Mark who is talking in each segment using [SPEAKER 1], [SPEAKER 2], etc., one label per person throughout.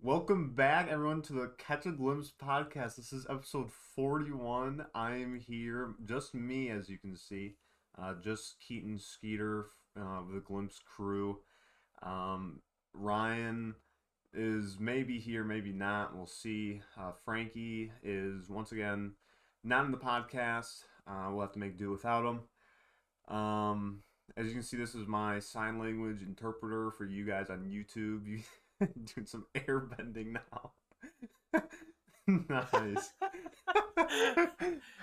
[SPEAKER 1] Welcome back, everyone, to the Catch a Glimpse podcast. This is episode 41. I am here, just me, as you can see, just Keaton Skeeter of the Glimpse crew. Ryan is maybe here, maybe not. We'll see. Frankie is once again not in the podcast. We'll have to make do without him. As you can see, this is my sign language interpreter for you guys on YouTube. Doing some air bending now. Nice.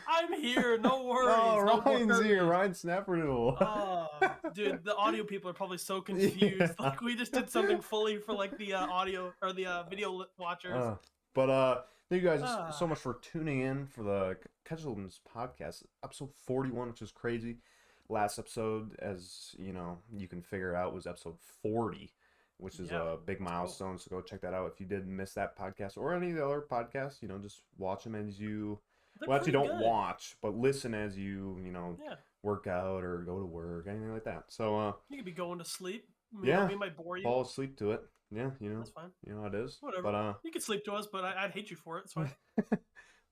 [SPEAKER 2] I'm here. No worries.
[SPEAKER 1] Oh,
[SPEAKER 2] no
[SPEAKER 1] Ryan's
[SPEAKER 2] worries.
[SPEAKER 1] here. Ryan Snappernoodle.
[SPEAKER 2] Oh, dude, the audio people are probably so confused.
[SPEAKER 1] Yeah.
[SPEAKER 2] Like we just did something fully for like the audio or the video watchers.
[SPEAKER 1] Thank you guys so much for tuning in for the Catch a Glimpse podcast, episode 41, which is crazy. Last episode, as you know, you can figure it out, was episode 40. Which is a big milestone, so go check that out if you did miss that podcast or any of the other podcasts. Just watch them as you actually don't watch, but listen as you work out or go to work, anything like that. So
[SPEAKER 2] you could be going to sleep.
[SPEAKER 1] We
[SPEAKER 2] might bore you.
[SPEAKER 1] Fall asleep to it. Yeah,
[SPEAKER 2] that's fine.
[SPEAKER 1] You know how it is.
[SPEAKER 2] Whatever.
[SPEAKER 1] But
[SPEAKER 2] you can sleep to us, but I'd hate you for it. It's fine.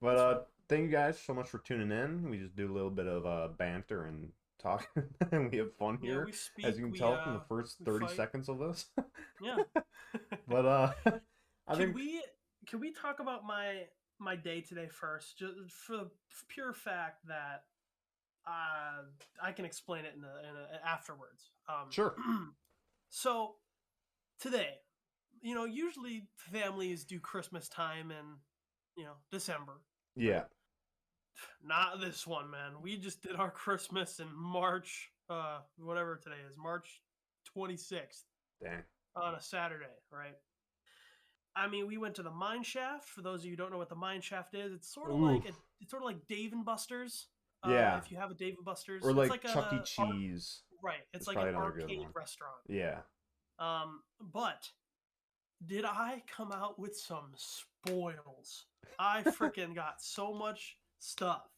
[SPEAKER 1] But thank you guys so much for tuning in. We just do a little bit of banter and talk, and we have fun here, as you can tell from the first 30 seconds of this.
[SPEAKER 2] Yeah.
[SPEAKER 1] But
[SPEAKER 2] can we talk about my day today first, just for the pure fact that I can explain it in afterwards.
[SPEAKER 1] Sure.
[SPEAKER 2] So today, usually families do Christmas time in December.
[SPEAKER 1] Yeah.
[SPEAKER 2] Not this one, man. We just did our Christmas in March, whatever today is, March 26th.
[SPEAKER 1] Dang.
[SPEAKER 2] On a Saturday, right? I mean, we went to the Mine Shaft. For those of you who don't know what the Mine Shaft is, it's sort of like Dave and Buster's.
[SPEAKER 1] Yeah.
[SPEAKER 2] If you have a Dave and Buster's,
[SPEAKER 1] or
[SPEAKER 2] it's
[SPEAKER 1] like Chuck E. Cheese.
[SPEAKER 2] Right. It's like an arcade restaurant.
[SPEAKER 1] Yeah.
[SPEAKER 2] But did I come out with some spoils? I freaking got so much stuff.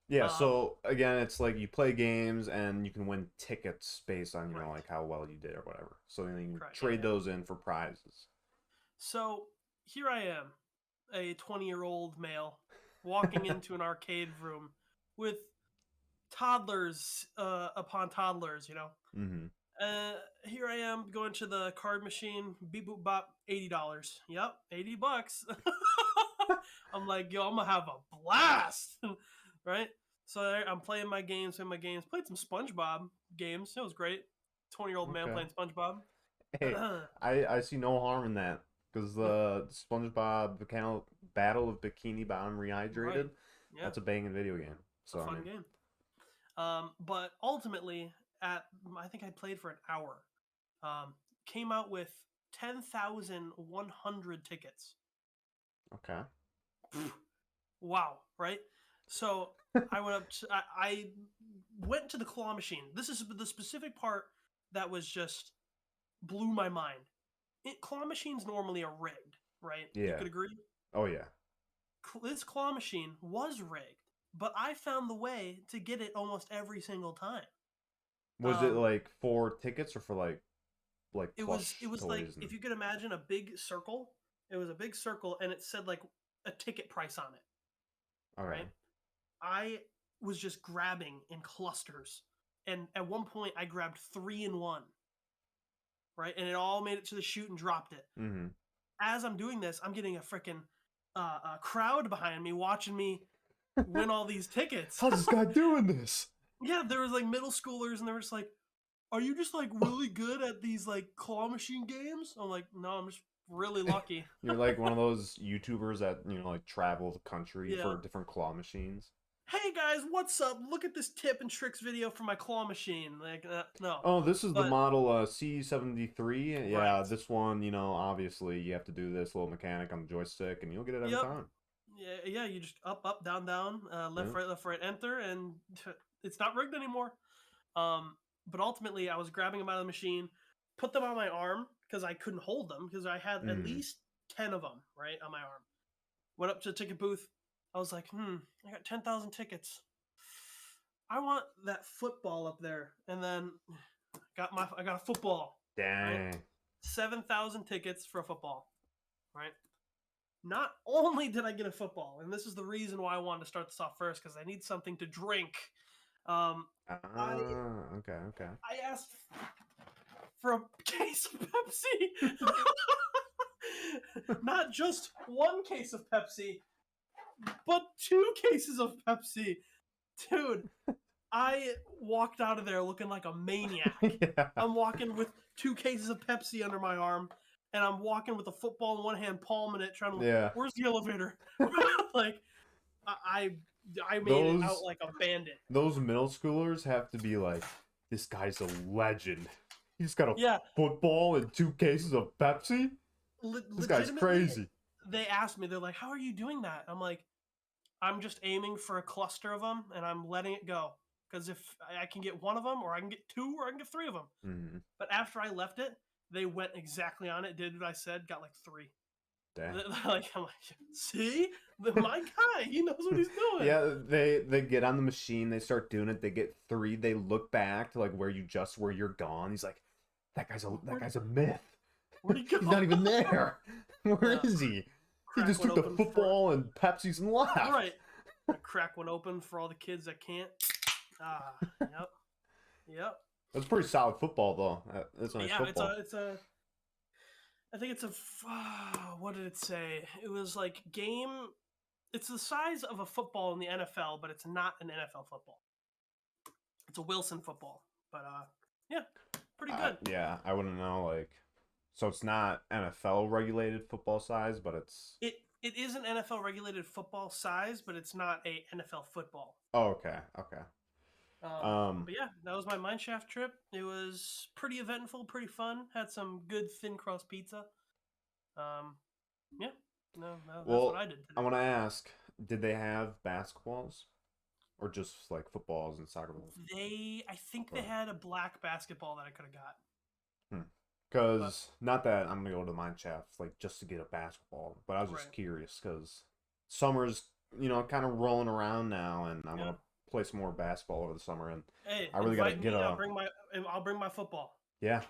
[SPEAKER 1] Yeah, so again, it's like you play games and you can win tickets based on, like how well you did or whatever. So then you can trade those in for prizes.
[SPEAKER 2] So here I am, a 20-year-old male, walking into an arcade room with toddlers upon toddlers,
[SPEAKER 1] Mm-hmm.
[SPEAKER 2] Here I am going to the card machine, beep boop bop, $80. Yep, $80. I'm like, yo, I'm gonna have a blast, right? So I'm playing my games, played some SpongeBob games. It was great. 20-year-old man playing SpongeBob.
[SPEAKER 1] Hey, I see no harm in that, because the SpongeBob Battle of Bikini Bottom Rehydrated, that's a banging video game. So
[SPEAKER 2] it's a fun game. But ultimately, I think I played for an hour. Came out with 10,100 tickets.
[SPEAKER 1] Okay.
[SPEAKER 2] Wow, right? So I went up to, I went to the claw machine. This is the specific part that was just blew my mind. Claw machines normally are rigged, right?
[SPEAKER 1] Yeah.
[SPEAKER 2] You could agree?
[SPEAKER 1] Oh, yeah.
[SPEAKER 2] This claw machine was rigged, but I found the way to get it almost every single time.
[SPEAKER 1] Was it like for tickets or for like
[SPEAKER 2] it was like, if you could imagine a big circle, it was a big circle and it said like a ticket price on it.
[SPEAKER 1] All right.
[SPEAKER 2] I was just grabbing in clusters, and at one point I grabbed 3 in 1, right? And it all made it to the chute and dropped it.
[SPEAKER 1] Mm-hmm.
[SPEAKER 2] As I'm doing this, I'm getting a freaking crowd behind me watching me win all these tickets.
[SPEAKER 1] How's this guy doing this?
[SPEAKER 2] Yeah, there was like middle schoolers, and they were just like, "Are you just like really good at these like claw machine games?" I'm like, "No, I'm just really lucky."
[SPEAKER 1] You're like one of those YouTubers that like travel the country for different claw machines.
[SPEAKER 2] Hey guys, what's up? Look at this tip and tricks video for my claw machine. Like, no.
[SPEAKER 1] Oh, this is the model C73. Yeah,
[SPEAKER 2] right.
[SPEAKER 1] This one, obviously you have to do this little mechanic on the joystick, and you'll get it every time.
[SPEAKER 2] Yeah. You just up, down, left, right, enter, and it's not rigged anymore. But ultimately, I was grabbing them out of the machine, put them on my arm because I couldn't hold them because I had at least 10 of them right on my arm. Went up to the ticket booth. I was like, I got 10,000 tickets. I want that football up there. And then I got a football.
[SPEAKER 1] Dang.
[SPEAKER 2] Right? 7,000 tickets for a football. right? Not only did I get a football, and this is the reason why I wanted to start this off first, because I need something to drink. I
[SPEAKER 1] Okay.
[SPEAKER 2] I asked for a case of Pepsi. Not just one case of Pepsi, but 2 cases of Pepsi. Dude, I walked out of there looking like a maniac.
[SPEAKER 1] Yeah.
[SPEAKER 2] I'm walking with 2 cases of Pepsi under my arm, and I'm walking with a football in one hand, palming it, trying to.
[SPEAKER 1] Yeah.
[SPEAKER 2] Where's the elevator? Like, I made it out like a bandit.
[SPEAKER 1] Those middle schoolers have to be like, this guy's a legend. He's got a football and 2 cases of Pepsi. This guy's crazy.
[SPEAKER 2] They asked me, they're like, "How are you doing that?" I'm like, "I'm just aiming for a cluster of them, and I'm letting it go. Because if I can get one of them, or I can get 2, or I can get 3 of them."
[SPEAKER 1] Mm-hmm.
[SPEAKER 2] But after I left it, they went exactly on it, did what I said, got like 3.
[SPEAKER 1] Damn.
[SPEAKER 2] I'm like, see? My guy, he knows what he's doing.
[SPEAKER 1] Yeah, they get on the machine, they start doing it, they get 3, they look back to like where you're gone. He's like, that guy's a myth.
[SPEAKER 2] Where'd he go?
[SPEAKER 1] He's not even there. Where is he? He just took the football and Pepsi's and left.
[SPEAKER 2] All right. I crack one open for all the kids that can't. Yep.
[SPEAKER 1] That's pretty solid football, though. That's nice football.
[SPEAKER 2] I think it's a. What did it say? It was like game. It's the size of a football in the NFL, but it's not an NFL football. It's a Wilson football, but yeah, pretty good.
[SPEAKER 1] Yeah, I wouldn't know. Like, so it's not NFL regulated football size, but it's.
[SPEAKER 2] It is an NFL regulated football size, but it's not a NFL football.
[SPEAKER 1] Oh, okay.
[SPEAKER 2] But yeah, that was my mineshaft trip. It was pretty eventful, pretty fun. Had some good thin crust pizza. Yeah, that's what I did today.
[SPEAKER 1] I want to ask, did they have basketballs, or just like footballs and soccer balls?
[SPEAKER 2] I think they had a black basketball that I could have got.
[SPEAKER 1] Because not that I'm gonna go to mineshaft like just to get a basketball, but I was just curious because summer's kind of rolling around now, and I want to play some more basketball over the summer, and I really gotta get
[SPEAKER 2] I'll bring my football.
[SPEAKER 1] Yeah.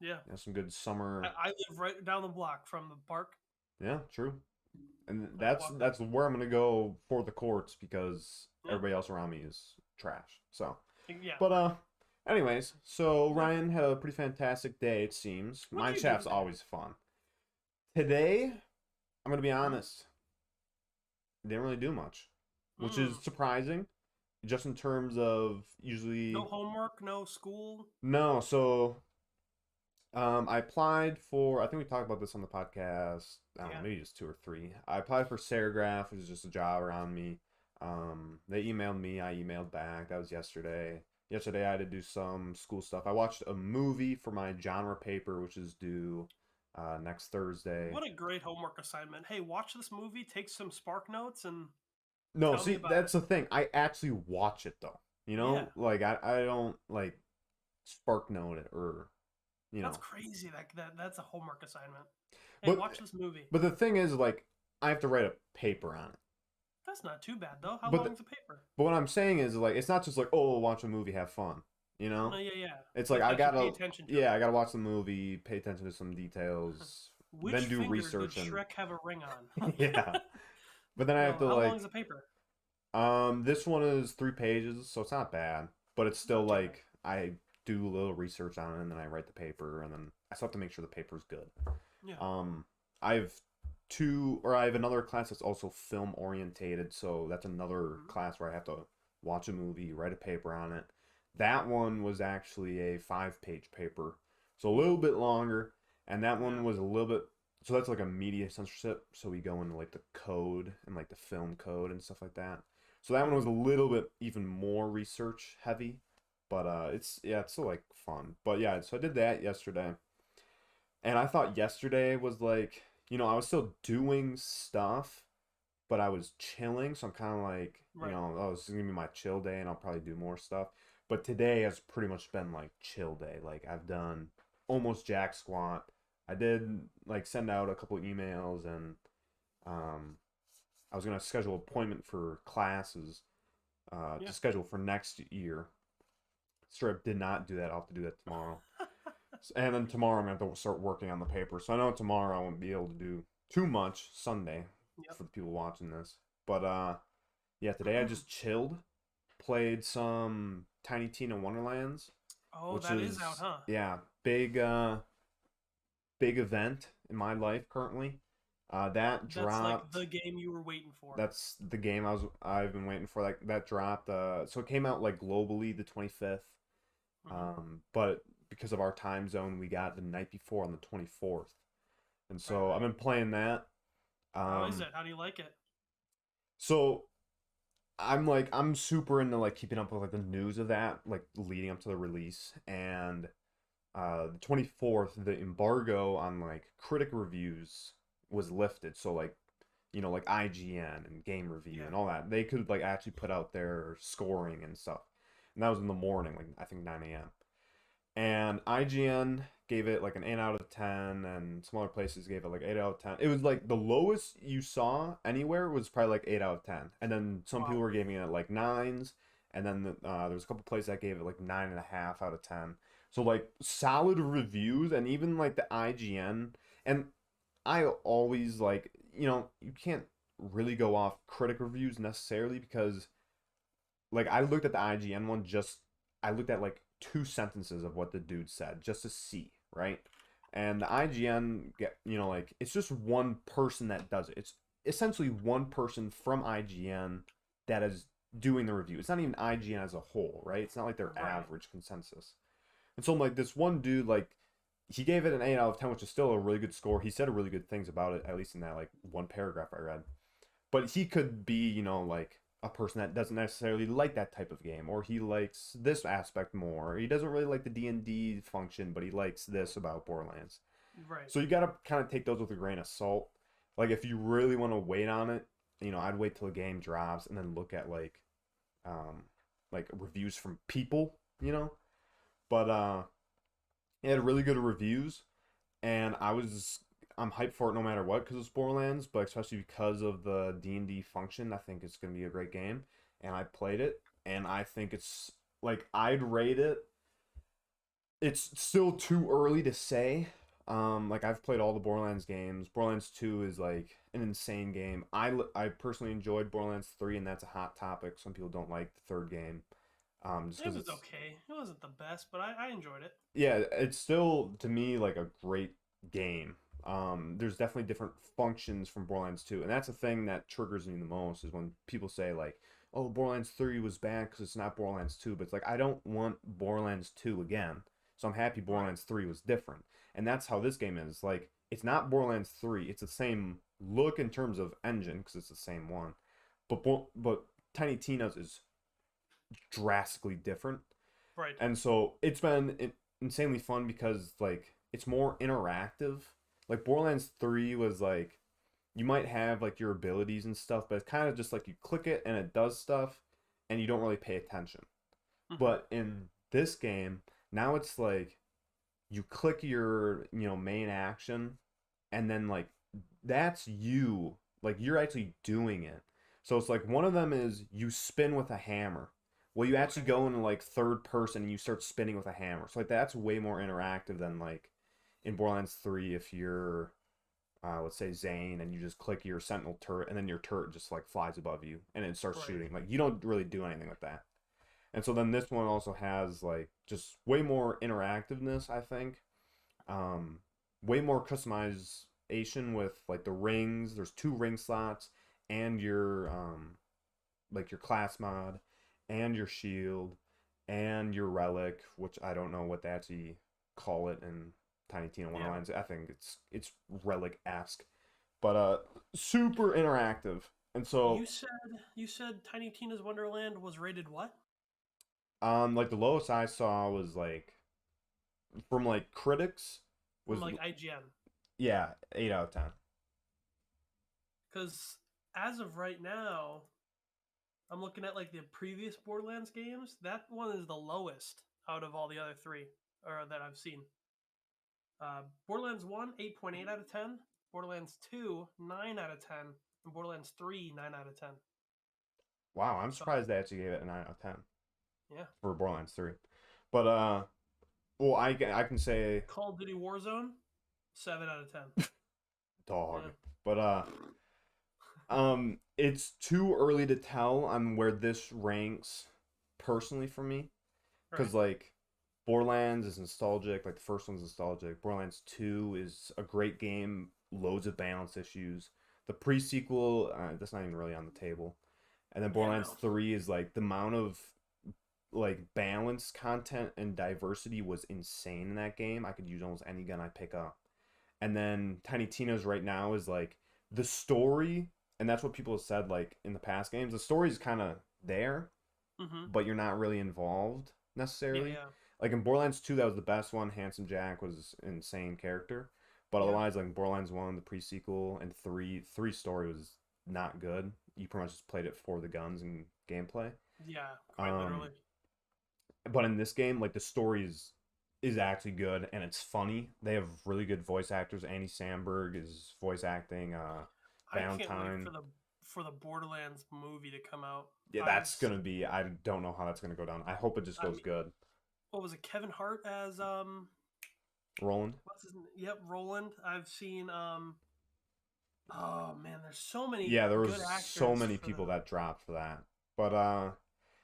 [SPEAKER 2] Yeah.
[SPEAKER 1] Some good summer.
[SPEAKER 2] I live right down the block from the park.
[SPEAKER 1] Yeah, true. And that's where I'm gonna go for the courts because everybody else around me is trash. So.
[SPEAKER 2] Yeah.
[SPEAKER 1] But anyways, so Ryan had a pretty fantastic day. It seems mineshaft's always fun. Today, I'm gonna be honest. Didn't really do much, which is surprising. Just in terms of usually
[SPEAKER 2] no homework, no school.
[SPEAKER 1] No, so I applied for. I think we talked about this on the podcast. I don't know, maybe just 2 or 3. I applied for Serigraph. It was just a job around me. They emailed me. I emailed back. That was yesterday. Yesterday I had to do some school stuff. I watched a movie for my genre paper, which is due next Thursday.
[SPEAKER 2] What a great homework assignment! Hey, watch this movie. Take some Spark Notes and.
[SPEAKER 1] No, see, that's the thing. I actually watch it though. Like I don't like Spark Note it or,
[SPEAKER 2] That's crazy. That's a homework assignment. Hey, watch this movie.
[SPEAKER 1] But the thing is, like, I have to write a paper on it.
[SPEAKER 2] That's not too bad though. How long is the paper?
[SPEAKER 1] But what I'm saying is, like, it's not just like, oh, watch a movie, have fun.
[SPEAKER 2] No, yeah.
[SPEAKER 1] It's like I gotta pay attention to I gotta watch the movie, pay attention to some details, then do research.
[SPEAKER 2] Did Shrek have a ring on?
[SPEAKER 1] Yeah. But then I have to
[SPEAKER 2] How long is the paper?
[SPEAKER 1] This one is 3 pages, so it's not bad. But it's still like I do a little research on it, and then I write the paper, and then I still have to make sure the paper's good.
[SPEAKER 2] Yeah.
[SPEAKER 1] I have another class that's also film orientated, so that's another class where I have to watch a movie, write a paper on it. That one was actually a 5-page paper, so a little bit longer, and that one was a little bit. So that's like a media censorship. So we go into like the code and like the film code and stuff like that. So that one was a little bit even more research heavy, but it's still like fun. But yeah, so I did that yesterday, and I thought yesterday was like, I was still doing stuff, but I was chilling. So I'm kind of like, this is gonna be my chill day, and I'll probably do more stuff. But today has pretty much been like chill day. Like I've done almost jack squat. I did like send out a couple emails, and I was gonna schedule an appointment for classes to schedule for next year. Strip did not do that. I'll have to do that tomorrow. And then tomorrow I'm gonna have to start working on the paper. So I know tomorrow I won't be able to do too much Sunday
[SPEAKER 2] Yep.
[SPEAKER 1] for the people watching this. But yeah, today I just chilled, played some Tiny Tina Wonderlands,
[SPEAKER 2] Oh,
[SPEAKER 1] which
[SPEAKER 2] that is out,
[SPEAKER 1] is
[SPEAKER 2] huh?
[SPEAKER 1] yeah, big event in my life currently. That
[SPEAKER 2] That's like
[SPEAKER 1] dropped.
[SPEAKER 2] the game you were waiting for.
[SPEAKER 1] That's the game I've been waiting for. Like that dropped. So it came out like globally the 25th.
[SPEAKER 2] Hmm.
[SPEAKER 1] But because of our time zone, we got the night before on the 24th. And
[SPEAKER 2] Right,
[SPEAKER 1] so I've
[SPEAKER 2] right.
[SPEAKER 1] been playing that.
[SPEAKER 2] How is
[SPEAKER 1] Um,
[SPEAKER 2] it? How do you like it?
[SPEAKER 1] so I'm super into like keeping up with like the news of that, like leading up to the release. And the 24th, the embargo on like critic reviews was lifted. So like, like IGN and Game Review
[SPEAKER 2] Yeah.
[SPEAKER 1] and all that, they could like actually put out their scoring and stuff. And that was in the morning, like I think 9 a.m. And IGN gave it like an 8 out of 10, and some other places gave it like 8 out of 10. It was like the lowest you saw anywhere was probably like 8 out of 10. And then some people
[SPEAKER 2] Wow.
[SPEAKER 1] were giving it like nines, and then there was a couple places that gave it like 9.5 out of 10. So like solid reviews, and even like the IGN. And I always like, you can't really go off critic reviews necessarily because like I looked at the IGN one I looked at like two sentences of what the dude said just to see, right? And the IGN get, like it's just one person that does it. It's essentially one person from IGN that is doing the review. It's not even IGN as a whole, right? It's not like their
[SPEAKER 2] Right.
[SPEAKER 1] average consensus. And so like this one dude, like he gave it an 8 out of 10, which is still a really good score. He said really good things about it, at least in that like one paragraph I read. But he could be, like a person that doesn't necessarily like that type of game, or he likes this aspect more. Or he doesn't really like the D&D function, but he likes this about Borderlands.
[SPEAKER 2] Right.
[SPEAKER 1] So you got to kind of take those with a grain of salt. Like if you really want to wait on it, I'd wait till the game drops and then look at like reviews from people, But it had really good reviews, and I'm hyped for it no matter what because it's Borderlands, but especially because of the D&D function, I think it's gonna be a great game. And I played it, and I think it's like I'd rate it. It's still too early to say. Like I've played all the Borderlands games. Borderlands 2 is like an insane game. I personally enjoyed Borderlands 3, and that's a hot topic. Some people don't like the third game, just
[SPEAKER 2] It
[SPEAKER 1] because
[SPEAKER 2] was
[SPEAKER 1] it's
[SPEAKER 2] okay. It wasn't the best, but I enjoyed it.
[SPEAKER 1] yeah, it's still to me like a great game. There's definitely different functions from Borderlands 2, and that's the thing that triggers me the most is when people say like, "Oh, Borderlands 3 was bad because it's not Borderlands 2," but it's like I don't want Borderlands 2 again. So I'm happy
[SPEAKER 2] Right.
[SPEAKER 1] Borderlands 3 was different, and that's how this game is. Like it's not Borderlands 3; it's the same look in terms of engine because it's the same one, but Tiny Tina's is drastically different,
[SPEAKER 2] Right.
[SPEAKER 1] and so it's been insanely fun because like it's more interactive. Like Borderlands 3 was like you might have like your abilities and stuff, but it's kind of just like you click it and it does stuff and you don't really pay attention.
[SPEAKER 2] Hmm.
[SPEAKER 1] But in this game, now it's like you click your, main action and then like that's you. Like you're actually doing it. So it's like one of them is you spin with a hammer. Well, you actually
[SPEAKER 2] Okay.
[SPEAKER 1] go into like third person and you start spinning with a hammer. So like that's way more interactive than like in Borderlands 3 if you're let's say Zane and you just click your sentinel turret and then your turret just like flies above you and it starts
[SPEAKER 2] Right.
[SPEAKER 1] shooting. Like you don't really do anything with that. And so then this one also has like just way more interactiveness, I think. Um, way more customization with like the rings. There's two ring slots and your like your class mod and your shield and your relic, which I don't know what they actually call it in Tiny Tina
[SPEAKER 2] Yeah.
[SPEAKER 1] Wonderlands. I think it's relic esque, but super interactive. And so
[SPEAKER 2] You said Tiny Tina's Wonderland was rated what?
[SPEAKER 1] like the lowest I saw was like from like critics
[SPEAKER 2] From
[SPEAKER 1] was
[SPEAKER 2] like IGN.
[SPEAKER 1] yeah 8 out of 10.
[SPEAKER 2] Because as of right now, I'm looking at like the previous Borderlands games. That one is the lowest out of all the other three or that I've seen. Borderlands 1, 8.8 out of 10. Borderlands 2, 9 out of 10. And Borderlands 3, 9 out of 10.
[SPEAKER 1] Wow, I'm
[SPEAKER 2] So,
[SPEAKER 1] surprised they actually gave it a 9 out of 10
[SPEAKER 2] yeah.
[SPEAKER 1] for Borderlands 3. But well I can say
[SPEAKER 2] Call of Duty Warzone, 7 out of 10.
[SPEAKER 1] dog.
[SPEAKER 2] Yeah.
[SPEAKER 1] But it's too early to tell on where this ranks personally for me,
[SPEAKER 2] Right.
[SPEAKER 1] because like Borderlands is nostalgic, like the first one's nostalgic. Borderlands 2 is a great game, loads of balance issues. The pre-sequel, that's not even really on the table. And then
[SPEAKER 2] Yeah,
[SPEAKER 1] Borderlands
[SPEAKER 2] no.
[SPEAKER 1] 3 is like the amount of like balanced content and diversity was insane in that game. I could use almost any gun I pick up. And then Tiny Tina's right now is like the story, and that's what people have said like in the past games. The story's kind of there,
[SPEAKER 2] Mm-hmm.
[SPEAKER 1] but you're not really involved
[SPEAKER 2] Yeah,
[SPEAKER 1] necessarily.
[SPEAKER 2] yeah,
[SPEAKER 1] Like in Borderlands 2, that was the best one. Handsome Jack was an insane character. But
[SPEAKER 2] yeah,
[SPEAKER 1] otherwise, like Borderlands 1, the pre-sequel, and 3 story was not good. You pretty much just played it for the guns and gameplay.
[SPEAKER 2] yeah. Quite
[SPEAKER 1] Um,
[SPEAKER 2] literally.
[SPEAKER 1] but in this game, like the story is actually good and it's funny. They have really good voice actors. Andy Samberg is voice acting
[SPEAKER 2] I can't wait
[SPEAKER 1] Valentine.
[SPEAKER 2] for the Borderlands movie to come out.
[SPEAKER 1] Yeah, that's gonna be. I don't know how that's gonna go down. I hope it just
[SPEAKER 2] I
[SPEAKER 1] goes
[SPEAKER 2] mean,
[SPEAKER 1] good.
[SPEAKER 2] what was it? Kevin Hart as
[SPEAKER 1] Roland.
[SPEAKER 2] what's his name? Yep, Roland. I've seen oh man, there's so many
[SPEAKER 1] Yeah, there
[SPEAKER 2] good
[SPEAKER 1] was so
[SPEAKER 2] actors
[SPEAKER 1] many
[SPEAKER 2] for
[SPEAKER 1] people
[SPEAKER 2] the.
[SPEAKER 1] that dropped for that. But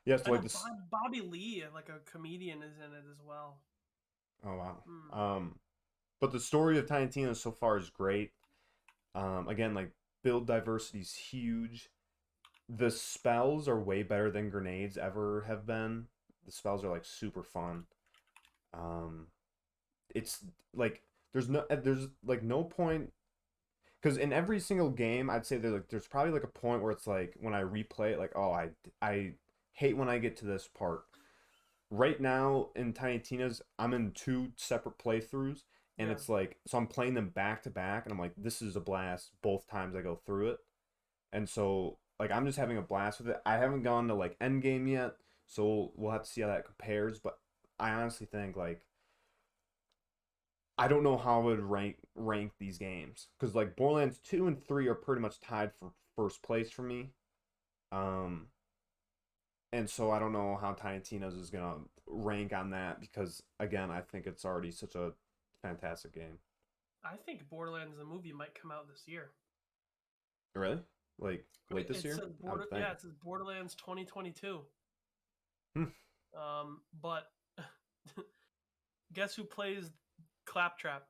[SPEAKER 1] yes,
[SPEAKER 2] I
[SPEAKER 1] like
[SPEAKER 2] know
[SPEAKER 1] this.
[SPEAKER 2] Bobby Lee, like a comedian, is in it as well.
[SPEAKER 1] Oh wow.
[SPEAKER 2] Hmm.
[SPEAKER 1] But the story of Tiny Tina so far is great. Again, like build diversity is huge. The spells are way better than grenades ever have been. The spells are like super fun. Um, it's like there's like no point because in every single game I'd say there's probably like a point where it's like when I replay it like oh I hate when I get to this part. Right now in Tiny Tina's I'm in two separate playthroughs and
[SPEAKER 2] Yeah,
[SPEAKER 1] it's like so I'm playing them back to back and I'm like this is a blast both times I go through it. And so like I'm just having a blast with it. I haven't gone to like end game yet, so we'll have to see how that compares, but I honestly think like I don't know how I would rank these games because like Borderlands 2 and 3 are pretty much tied for first place for me. Um, and so I don't know how Tiny Tina's is gonna rank on that because again, I think it's already such a fantastic game.
[SPEAKER 2] I think Borderlands the movie might come out this year.
[SPEAKER 1] Really? Like late this
[SPEAKER 2] It
[SPEAKER 1] year?
[SPEAKER 2] says
[SPEAKER 1] I would think.
[SPEAKER 2] it says Borderlands 2022.
[SPEAKER 1] Hmm.
[SPEAKER 2] But guess who plays Claptrap?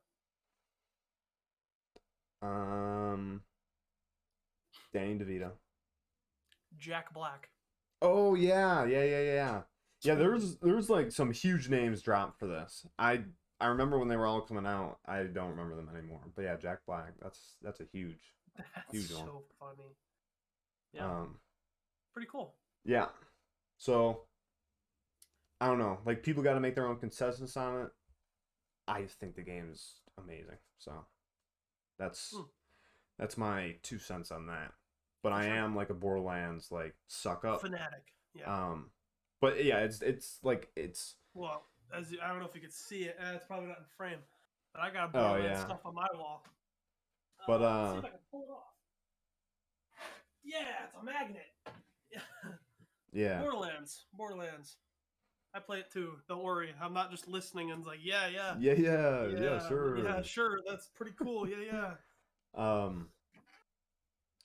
[SPEAKER 1] Um, Danny DeVito.
[SPEAKER 2] Jack Black.
[SPEAKER 1] Oh yeah. Yeah, there was like some huge names dropped for this. I remember when they were all coming out. I don't remember them anymore. But yeah, Jack Black. That's a
[SPEAKER 2] That's
[SPEAKER 1] huge one.
[SPEAKER 2] so funny. Yeah,
[SPEAKER 1] Um,
[SPEAKER 2] pretty cool.
[SPEAKER 1] yeah. So I don't know. Like people got to make their own consensus on it. I think the game is amazing. So that's
[SPEAKER 2] Hmm,
[SPEAKER 1] that's my 2 cents on that. But
[SPEAKER 2] for
[SPEAKER 1] I
[SPEAKER 2] sure.
[SPEAKER 1] am like a Borderlands like suck up.
[SPEAKER 2] Fanatic. Yeah.
[SPEAKER 1] Um, but yeah, it's like it's.
[SPEAKER 2] Well, I don't know if you could see it. It's probably not in frame, but I got
[SPEAKER 1] Oh
[SPEAKER 2] Borderlands
[SPEAKER 1] yeah.
[SPEAKER 2] stuff on my wall.
[SPEAKER 1] But
[SPEAKER 2] Let's see if I can pull it off. Yeah, it's a magnet.
[SPEAKER 1] yeah.
[SPEAKER 2] Borderlands. I play it too. Don't worry. I'm not just listening and it's like,
[SPEAKER 1] Yeah,
[SPEAKER 2] yeah,
[SPEAKER 1] sure.
[SPEAKER 2] sure. That's pretty cool. Yeah, yeah.
[SPEAKER 1] Um,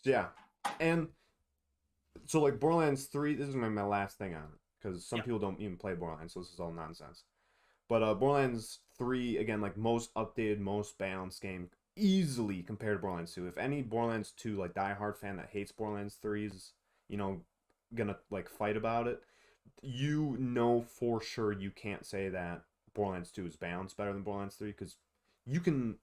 [SPEAKER 1] so yeah, and so like Borderlands 3, this is my last thing on it because some
[SPEAKER 2] Yeah.
[SPEAKER 1] people don't even play Borderlands, so this is all nonsense. But Borderlands 3 again, like most updated, most balanced game, easily compared to Borderlands 2. If any Borderlands 2 like diehard fan that hates Borderlands 3 is, you know, gonna like fight about it, you know for sure you can't say that Borderlands 2 is balanced better than Borderlands 3 because you can.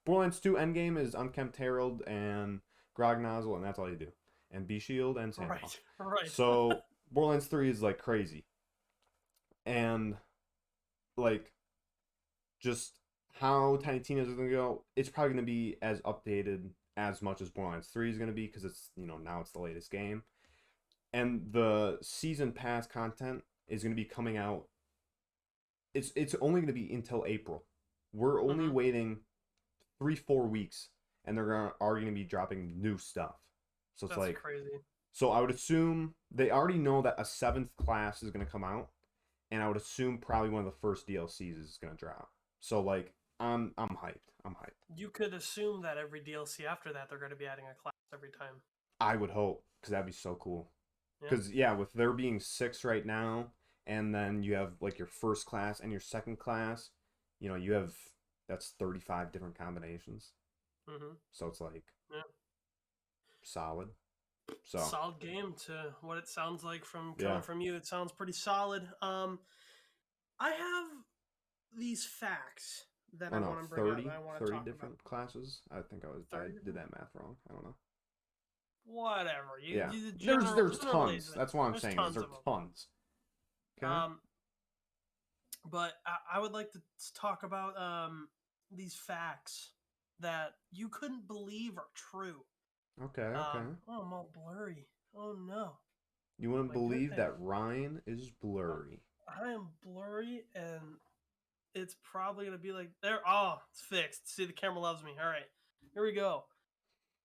[SPEAKER 1] Borderlands 2 endgame is Unkempt Harold and Grog Nozzle, and that's all you do. And B Shield and Sandpaw.
[SPEAKER 2] Right. Right.
[SPEAKER 1] So Borderlands 3 is like crazy. And like just how Tiny Tina's is gonna go, it's probably gonna be as updated as much as Borderlands 3 is gonna be because it's now it's the latest game. And the season pass content is gonna be coming out. It's only gonna be until April. We're only
[SPEAKER 2] Hmm.
[SPEAKER 1] waiting 3 4 weeks and are going to be dropping new stuff. So it's
[SPEAKER 2] That's
[SPEAKER 1] like
[SPEAKER 2] crazy.
[SPEAKER 1] so I would assume they already know that a seventh class is going to come out, and I would assume probably one of the first DLCs is going to drop. So like I'm hyped. I'm hyped.
[SPEAKER 2] You could assume that every DLC after that, they're going to be adding a class every time.
[SPEAKER 1] I would hope, because that'd be so cool.
[SPEAKER 2] Yeah.
[SPEAKER 1] Because, yeah, with there being 6 right now, and then you have, like, your first class and your second class, you know, you have, that's 35 different combinations.
[SPEAKER 2] Mm-hmm.
[SPEAKER 1] So it's, like,
[SPEAKER 2] yeah.
[SPEAKER 1] solid. So
[SPEAKER 2] solid game to what it sounds like from coming from you. It sounds pretty solid. I have these facts that I want to bring
[SPEAKER 1] 30,
[SPEAKER 2] up. I want to
[SPEAKER 1] 30
[SPEAKER 2] talk
[SPEAKER 1] different
[SPEAKER 2] about.
[SPEAKER 1] classes. I think I did that math wrong. I don't know.
[SPEAKER 2] Whatever.
[SPEAKER 1] There's tons. That's what I'm saying. There's tons.
[SPEAKER 2] Okay. But I would like to talk about these facts that you couldn't believe are true.
[SPEAKER 1] Okay.
[SPEAKER 2] Oh, I'm all blurry. Oh no.
[SPEAKER 1] You wouldn't believe that Ryan is blurry.
[SPEAKER 2] I am blurry, and it's probably gonna be like there. Oh, it's fixed. See, the camera loves me. All right, here we go.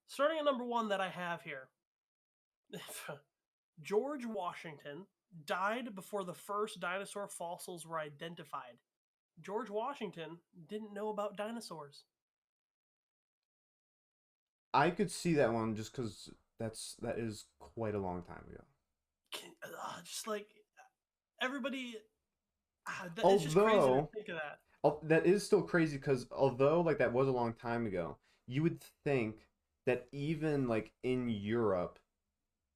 [SPEAKER 2] Starting at number 1 that I have here. George Washington died before the first dinosaur fossils were identified. George Washington didn't know about dinosaurs.
[SPEAKER 1] I could see that one just because that is quite a long time ago.
[SPEAKER 2] Just like everybody, it's just crazy to think of that.
[SPEAKER 1] That is still crazy because although like that was a long time ago, you would think that even like in Europe,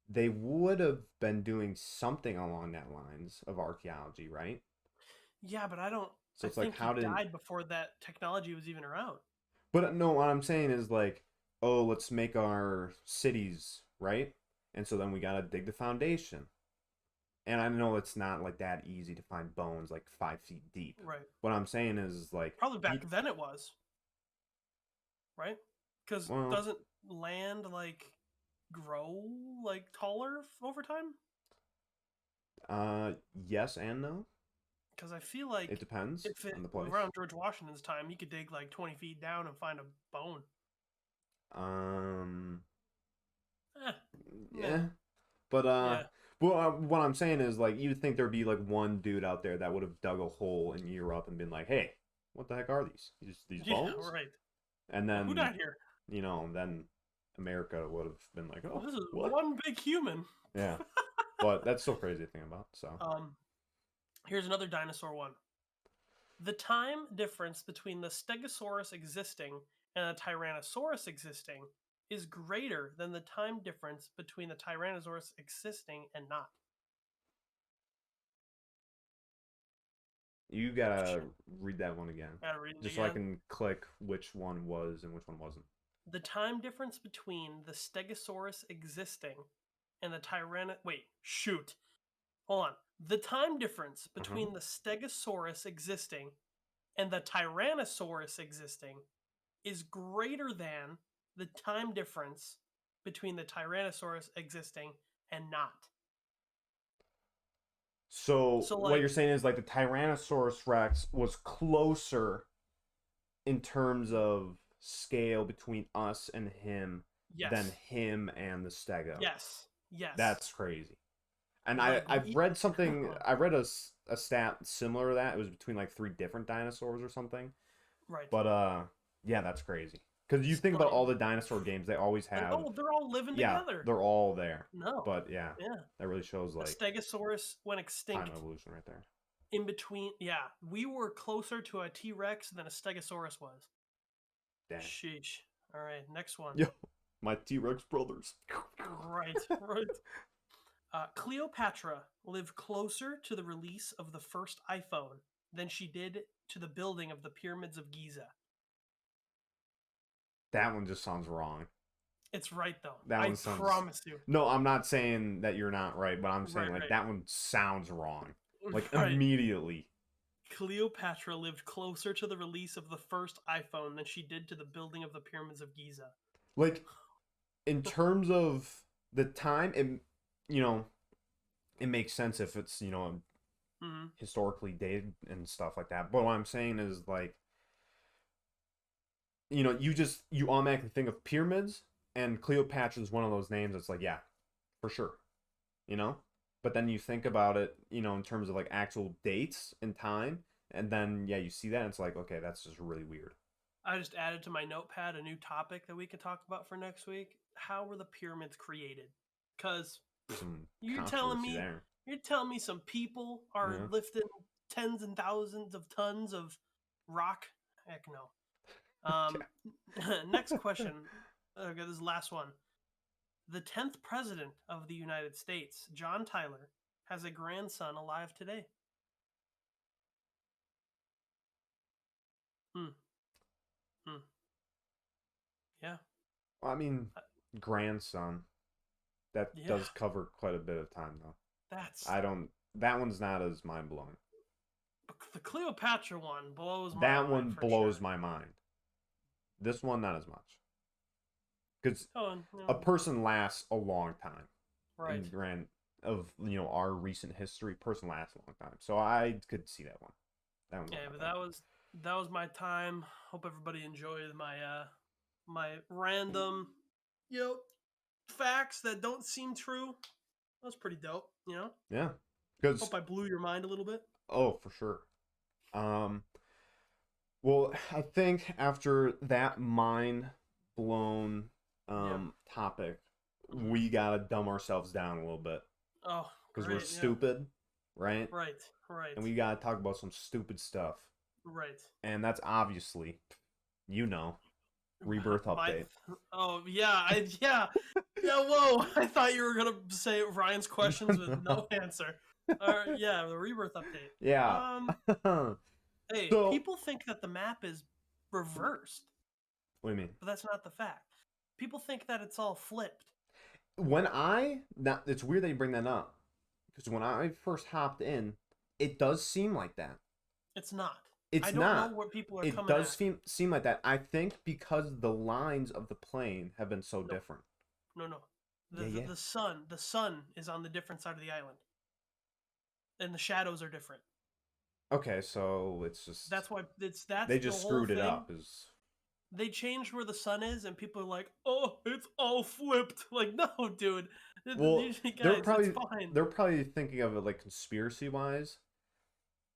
[SPEAKER 1] they would have been doing something along that lines of archaeology, right?
[SPEAKER 2] Yeah, but I don't.
[SPEAKER 1] So it's like, how did
[SPEAKER 2] died before that technology was even around?
[SPEAKER 1] But no, what I'm saying is like, oh, let's make our cities, right? And so then we gotta dig the foundation. And I know it's not like that easy to find bones like 5 feet deep.
[SPEAKER 2] Right.
[SPEAKER 1] What I'm saying is like
[SPEAKER 2] probably back then it was. Right? Because doesn't land like grow like taller over time?
[SPEAKER 1] Yes and no.
[SPEAKER 2] Because I feel like
[SPEAKER 1] it depends on the place.
[SPEAKER 2] Around George Washington's time, you could dig like 20 feet down and find a bone.
[SPEAKER 1] Yeah. But well, what I'm saying is like you would think there'd be like one dude out there that would have dug a hole in Europe and been like, "Hey, what the heck are these? These bones?"
[SPEAKER 2] Yeah, right.
[SPEAKER 1] And then
[SPEAKER 2] who died here?
[SPEAKER 1] You know, then America would have been like, "Oh,
[SPEAKER 2] this is one big human."
[SPEAKER 1] Yeah. But that's so crazy to think about. So
[SPEAKER 2] here's another dinosaur one. The time difference between the Stegosaurus existing and the Tyrannosaurus existing is greater than the time difference between the Tyrannosaurus existing and not.
[SPEAKER 1] You gotta read that one again.
[SPEAKER 2] Just
[SPEAKER 1] so I can click which one was and which one wasn't.
[SPEAKER 2] The time difference between the Stegosaurus existing and the Hold on. The time difference between the Stegosaurus existing and the Tyrannosaurus existing is greater than the time difference between the Tyrannosaurus existing and not.
[SPEAKER 1] So what you're saying is like the Tyrannosaurus Rex was closer in terms of scale between us and him than him and the Stego.
[SPEAKER 2] Yes.
[SPEAKER 1] That's crazy. And I've read something. I read a stat similar to that. It was between like 3 different dinosaurs or something.
[SPEAKER 2] Right.
[SPEAKER 1] But yeah, that's crazy. Because you think about all the dinosaur games, they always have.
[SPEAKER 2] They're all living together.
[SPEAKER 1] They're all there.
[SPEAKER 2] No.
[SPEAKER 1] But yeah, that really shows like
[SPEAKER 2] the Stegosaurus went extinct.
[SPEAKER 1] Time evolution right there.
[SPEAKER 2] In between, we were closer to a T-Rex than a Stegosaurus was.
[SPEAKER 1] Damn.
[SPEAKER 2] Sheesh. All right, next one.
[SPEAKER 1] Yo, my T-Rex brothers.
[SPEAKER 2] Right. Cleopatra lived closer to the release of the first iPhone than she did to the building of the pyramids of Giza.
[SPEAKER 1] That one just sounds wrong.
[SPEAKER 2] It's right though.
[SPEAKER 1] I
[SPEAKER 2] promise you.
[SPEAKER 1] No, I'm not saying that you're not right, but I'm saying that one sounds wrong. Like immediately.
[SPEAKER 2] Cleopatra lived closer to the release of the first iPhone than she did to the building of the pyramids of Giza.
[SPEAKER 1] Like, in terms of the time, it makes sense if it's, historically dated and stuff like that. But what I'm saying is, like, you automatically think of pyramids, and Cleopatra is one of those names that's like, yeah, for sure. But then you think about it, in terms of like actual dates and time, and then you see that and it's like, okay, that's just really weird.
[SPEAKER 2] I just added to my notepad a new topic that we could talk about for next week. How were the pyramids created? Because
[SPEAKER 1] Some
[SPEAKER 2] you're telling
[SPEAKER 1] controversy
[SPEAKER 2] me
[SPEAKER 1] there.
[SPEAKER 2] some people are
[SPEAKER 1] Yeah.
[SPEAKER 2] lifting tens and thousands of tons of rock? Heck no. Next question. Okay, this is the last one. The 10th president of the United States, John Tyler, has a grandson alive today. Hmm. Yeah.
[SPEAKER 1] Well, I mean, grandson. That
[SPEAKER 2] Yeah.
[SPEAKER 1] does cover quite a bit of time, though.
[SPEAKER 2] That's
[SPEAKER 1] That one's not as mind blowing.
[SPEAKER 2] the Cleopatra one blows my
[SPEAKER 1] That
[SPEAKER 2] mind.
[SPEAKER 1] one
[SPEAKER 2] for
[SPEAKER 1] blows
[SPEAKER 2] sure.
[SPEAKER 1] my mind. This one, not as much. Because
[SPEAKER 2] Oh,
[SPEAKER 1] a person lasts a long time.
[SPEAKER 2] right.
[SPEAKER 1] In grand of our recent history, person lasts a long time. So I could see that one. That one.
[SPEAKER 2] Yeah, but that was my time. Hope everybody enjoyed my my random, facts that don't seem true. That was pretty dope.
[SPEAKER 1] Yeah. Because
[SPEAKER 2] Hope I blew your mind a little bit.
[SPEAKER 1] oh, for sure. Well, I think after that mind blown topic, we gotta dumb ourselves down a little bit.
[SPEAKER 2] Oh,
[SPEAKER 1] because
[SPEAKER 2] great,
[SPEAKER 1] we're stupid, right?
[SPEAKER 2] Right.
[SPEAKER 1] And we gotta talk about some stupid stuff.
[SPEAKER 2] Right.
[SPEAKER 1] And that's obviously, Rebirth update.
[SPEAKER 2] Oh yeah, yeah. Whoa! I thought you were gonna say Ryan's questions with no answer. Yeah, the Rebirth update.
[SPEAKER 1] Yeah.
[SPEAKER 2] Hey,
[SPEAKER 1] So-
[SPEAKER 2] people think that the map is reversed,
[SPEAKER 1] What do you mean?
[SPEAKER 2] but that's not the fact. People think that it's all flipped.
[SPEAKER 1] It's weird that you bring that up, because when I first hopped in, it does seem like that.
[SPEAKER 2] It's not.
[SPEAKER 1] It's
[SPEAKER 2] I don't
[SPEAKER 1] not.
[SPEAKER 2] know what people are
[SPEAKER 1] It
[SPEAKER 2] coming
[SPEAKER 1] does
[SPEAKER 2] at.
[SPEAKER 1] seem like that. I think because the lines of the plane have been so different.
[SPEAKER 2] No.
[SPEAKER 1] Yeah.
[SPEAKER 2] The sun is on the different side of the island, and the shadows are different.
[SPEAKER 1] Okay, so it's just
[SPEAKER 2] That's why that's
[SPEAKER 1] they just
[SPEAKER 2] the whole
[SPEAKER 1] screwed it
[SPEAKER 2] thing.
[SPEAKER 1] up.
[SPEAKER 2] They changed where the sun is, and people are like, "Oh, it's all flipped." Like, no, dude.
[SPEAKER 1] Well,
[SPEAKER 2] Guys,
[SPEAKER 1] they're
[SPEAKER 2] fine.
[SPEAKER 1] probably thinking of it like conspiracy wise.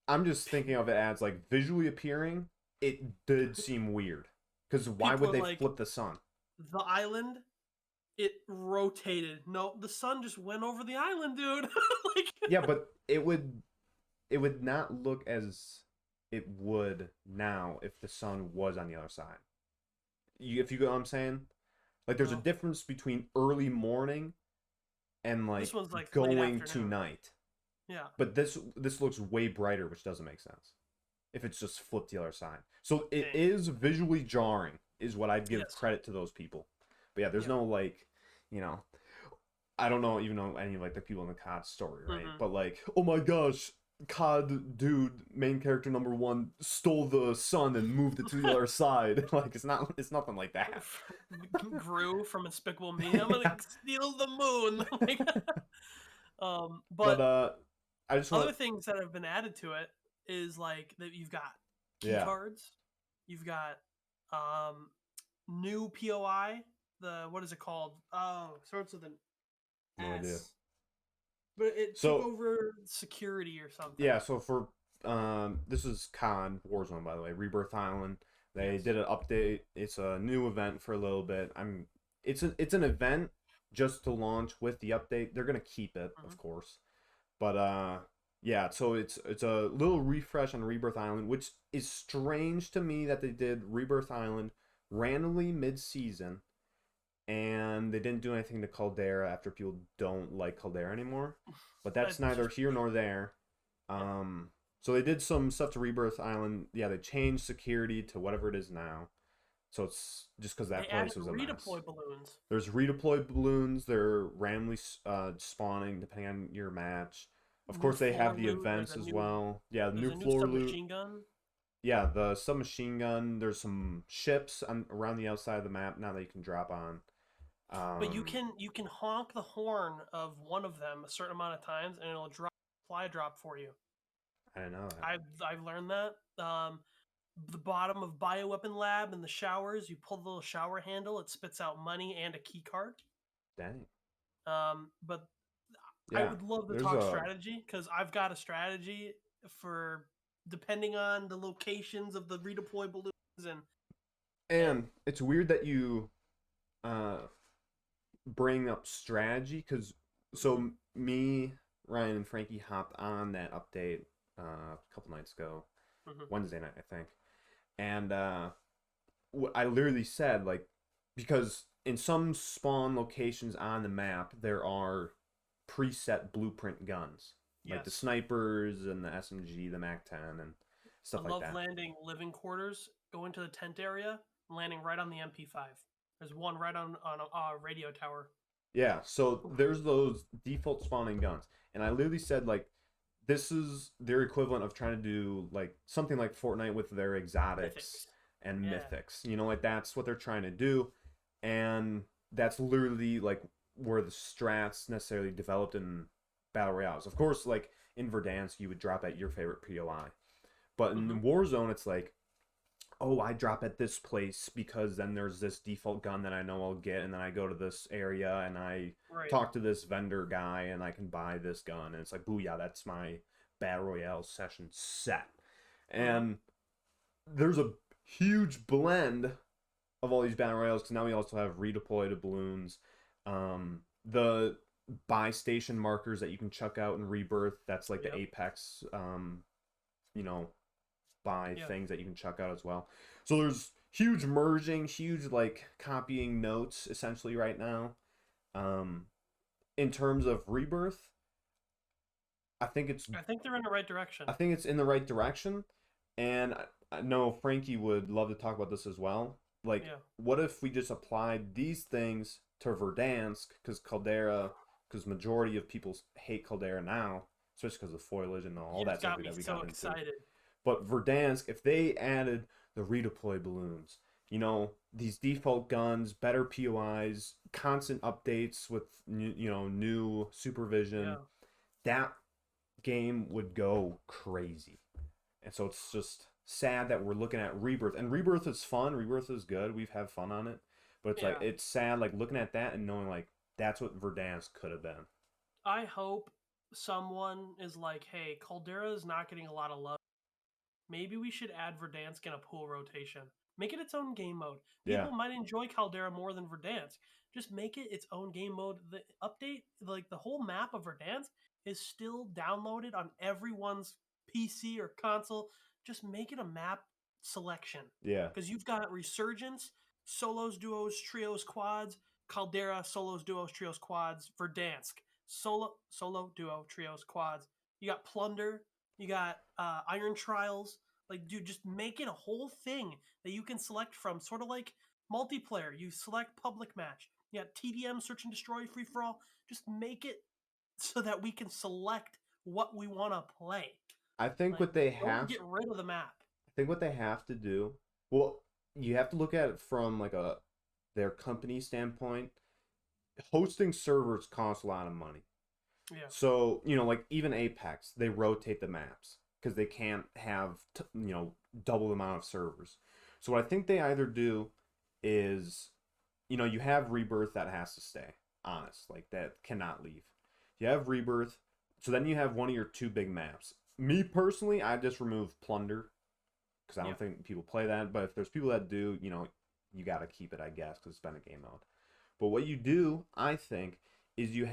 [SPEAKER 1] I'm just thinking of it as like visually appearing. It did seem weird, because why
[SPEAKER 2] People
[SPEAKER 1] would they
[SPEAKER 2] are like,
[SPEAKER 1] flip the sun?
[SPEAKER 2] The island, it rotated. No, the sun just went over the island, dude. Like,
[SPEAKER 1] Yeah, but it would not look as it would now if the sun was on the other side. If you get what I'm saying? Like, there's a
[SPEAKER 2] Well-
[SPEAKER 1] difference between early morning and
[SPEAKER 2] This one's like late
[SPEAKER 1] going to
[SPEAKER 2] afternoon.
[SPEAKER 1] night.
[SPEAKER 2] yeah.
[SPEAKER 1] But this looks way brighter, which doesn't make sense if it's just flipped the other side. So it
[SPEAKER 2] Dang.
[SPEAKER 1] is visually jarring, is what I'd give
[SPEAKER 2] Yes.
[SPEAKER 1] credit to those people. But yeah, there's
[SPEAKER 2] Yeah.
[SPEAKER 1] no I don't know even know any of the people in the COD story, right?
[SPEAKER 2] Mhm.
[SPEAKER 1] But oh my gosh, COD dude, main character number 1 stole the sun and moved it to the other side. It's nothing like that.
[SPEAKER 2] Grew from Despicable Me. I'm gonna steal the moon. But
[SPEAKER 1] I just
[SPEAKER 2] other
[SPEAKER 1] want
[SPEAKER 2] things that have been added to it is like that you've got key
[SPEAKER 1] Yeah.
[SPEAKER 2] cards, you've got new POI. What is it called? Oh, starts with an
[SPEAKER 1] No
[SPEAKER 2] S.
[SPEAKER 1] idea.
[SPEAKER 2] But it
[SPEAKER 1] So-
[SPEAKER 2] took over security or something.
[SPEAKER 1] Yeah, so for this is COD Warzone, by the way, Rebirth Island. They
[SPEAKER 2] Yes.
[SPEAKER 1] did an update. It's a new event for a little bit. It's an event just to launch with the update. They're gonna keep it, of course, but yeah. So it's a little refresh on Rebirth Island, which is strange to me that they did Rebirth Island randomly mid-season, and they didn't do anything to Caldera after people don't like Caldera anymore. But that's
[SPEAKER 2] That's
[SPEAKER 1] neither
[SPEAKER 2] just-
[SPEAKER 1] here nor there. So they did some stuff to Rebirth Island. Yeah, they changed security to whatever it is now. So it's just because that
[SPEAKER 2] They
[SPEAKER 1] place
[SPEAKER 2] added
[SPEAKER 1] was a mess.
[SPEAKER 2] redeploy balloons.
[SPEAKER 1] There's redeploy balloons. They're randomly spawning depending on your match. Of
[SPEAKER 2] New
[SPEAKER 1] course, they have
[SPEAKER 2] floor
[SPEAKER 1] the
[SPEAKER 2] loot,
[SPEAKER 1] events
[SPEAKER 2] there's a
[SPEAKER 1] as
[SPEAKER 2] new-
[SPEAKER 1] well. Yeah, the
[SPEAKER 2] There's
[SPEAKER 1] new
[SPEAKER 2] a new
[SPEAKER 1] floor loot.
[SPEAKER 2] submachine gun.
[SPEAKER 1] Yeah, the submachine gun. There's some ships around the outside of the map now that you can drop on.
[SPEAKER 2] But you can honk the horn of one of them a certain amount of times, and it'll fly drop for you.
[SPEAKER 1] I didn't know that.
[SPEAKER 2] I've learned that. The bottom of Bioweapon Lab in the showers, you pull the little shower handle, it spits out money and a key card.
[SPEAKER 1] Dang.
[SPEAKER 2] But
[SPEAKER 1] Yeah.
[SPEAKER 2] I would love to
[SPEAKER 1] there's
[SPEAKER 2] talk
[SPEAKER 1] a-
[SPEAKER 2] strategy, because I've got a strategy for depending on the locations of the redeploy balloons, and
[SPEAKER 1] And it's weird that you uh bring up strategy because
[SPEAKER 2] Mhm.
[SPEAKER 1] so me, Ryan, and Frankie hopped on that update a couple nights ago,
[SPEAKER 2] Mhm.
[SPEAKER 1] Wednesday night, I think, and I literally said like because in some spawn locations on the map there are preset blueprint guns like the
[SPEAKER 2] Yes.
[SPEAKER 1] snipers and the SMG, the MAC-10, and
[SPEAKER 2] I
[SPEAKER 1] stuff like
[SPEAKER 2] love
[SPEAKER 1] that.
[SPEAKER 2] landing living quarters, go into the tent area, landing right on the MP5. There's one right on a radio tower.
[SPEAKER 1] Yeah, so there's those default spawning guns, and I literally said like this is their equivalent of trying to do like something like Fortnite with their exotics
[SPEAKER 2] Mythics.
[SPEAKER 1] and
[SPEAKER 2] Yeah.
[SPEAKER 1] mythics. You know, like that's what they're trying to do, and that's literally like where the strats necessarily developed in battle royales. Of course, like in Verdansk, you would drop at your favorite POI, but
[SPEAKER 2] Mhm.
[SPEAKER 1] in Warzone, it's like, oh, I drop at this place because then there's this default gun that I know I'll get, and then I go to this area and I
[SPEAKER 2] Right.
[SPEAKER 1] talk to this vendor guy and I can buy this gun, and it's like, booyah, that's my battle royale session set.
[SPEAKER 2] Mhm.
[SPEAKER 1] And there's a huge blend of all these battle royales because now we also have redeployed balloons, the buy station markers that you can chuck out in Rebirth. That's like the
[SPEAKER 2] Yep.
[SPEAKER 1] Apex, you know, buy
[SPEAKER 2] Yeah.
[SPEAKER 1] things that you can check out as well. So there's huge merging, huge like copying notes essentially right now. Um, in terms of Rebirth, I think it's
[SPEAKER 2] I think they're in the right direction.
[SPEAKER 1] I think it's in the right direction, and I know Frankie would love to talk about this as well. Like,
[SPEAKER 2] Yeah.
[SPEAKER 1] what if we just applied these things to Verdansk? Because Caldera, because majority of people hate Caldera now, especially because of foliage and all
[SPEAKER 2] You
[SPEAKER 1] that
[SPEAKER 2] just
[SPEAKER 1] stuff
[SPEAKER 2] got me
[SPEAKER 1] that we
[SPEAKER 2] so
[SPEAKER 1] got into.
[SPEAKER 2] excited.
[SPEAKER 1] But Verdansk, if they added the redeploy balloons, you know, these default guns, better POIs, constant updates with new supervision,
[SPEAKER 2] Yeah.
[SPEAKER 1] that game would go crazy. And so it's just sad that we're looking at Rebirth. And Rebirth is fun. Rebirth is good. We've had fun on it. But it's like
[SPEAKER 2] Yeah.
[SPEAKER 1] it's sad like looking at that and knowing like that's what Verdansk could have been.
[SPEAKER 2] I hope someone is like, hey, Caldera is not getting a lot of love. Maybe we should add Verdansk in a pool rotation. Make it its own game mode.
[SPEAKER 1] Yeah.
[SPEAKER 2] People might enjoy Caldera more than Verdansk. Just make it its own game mode. The update, like the whole map of Verdansk, is still downloaded on everyone's PC or console. Just make it a map selection.
[SPEAKER 1] Yeah.
[SPEAKER 2] Because you've got Resurgence, solos, duos, trios, quads, Caldera, solos, duos, trios, quads, Verdansk, solo, duo, trios, quads. You got Plunder, you got Iron Trials. Like, dude, just make it a whole thing that you can select from, sort of like multiplayer. You select public match. You got TDM, search and destroy, free for all. Just make it so that we can select what we want to play.
[SPEAKER 1] I think
[SPEAKER 2] Like,
[SPEAKER 1] what they
[SPEAKER 2] don't
[SPEAKER 1] have
[SPEAKER 2] get rid of the map.
[SPEAKER 1] I think what they have to do, well, you have to look at it from like a their company standpoint. Hosting servers costs a lot of money.
[SPEAKER 2] Yeah,
[SPEAKER 1] So, like even Apex, they rotate the maps because they can't have, double the amount of servers. So what I think they either do is, you have Rebirth that has to stay, honest, like that cannot leave. You have Rebirth, so then you have one of your two big maps. Me personally, I just remove Plunder because I
[SPEAKER 2] yeah.
[SPEAKER 1] don't think people play that. But if there's people that do, you got to keep it, I guess, because it's been a game mode. But what you do, I think, is you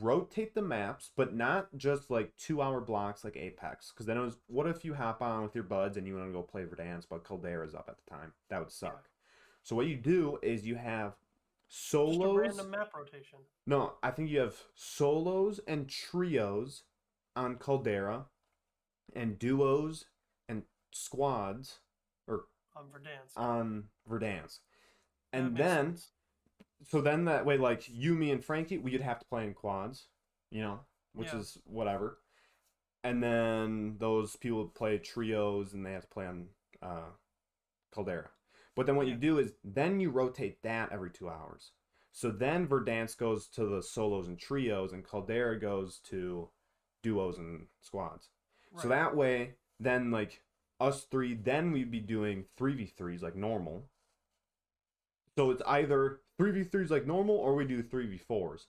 [SPEAKER 1] rotate the maps, but not just like 2 hour blocks like Apex. Because then it was, what if you hop on with your buds and you want to go play Verdansk, but Caldera's up at the time? That would
[SPEAKER 2] Yeah.
[SPEAKER 1] suck. So what you do is you have
[SPEAKER 2] Just a
[SPEAKER 1] solos.
[SPEAKER 2] random map rotation.
[SPEAKER 1] No, I think you have solos and trios on Caldera, and duos and squads, or
[SPEAKER 2] Verdansk.
[SPEAKER 1] on Verdansk.
[SPEAKER 2] That
[SPEAKER 1] And
[SPEAKER 2] makes
[SPEAKER 1] then,
[SPEAKER 2] sense.
[SPEAKER 1] so then that way, like you, me, and Frankie, we'd have to play in quads, which
[SPEAKER 2] Yeah.
[SPEAKER 1] is whatever. And then those people would play trios and they have to play on Caldera. But then what you
[SPEAKER 2] Yeah.
[SPEAKER 1] do is then you rotate that every 2 hours. So then Verdansk goes to the solos and trios, and Caldera goes to duos and squads. So
[SPEAKER 2] Right.
[SPEAKER 1] that way, then like us three, then we'd be doing 3v3s like normal. So it's either 3v3s like normal or we do 3v4s.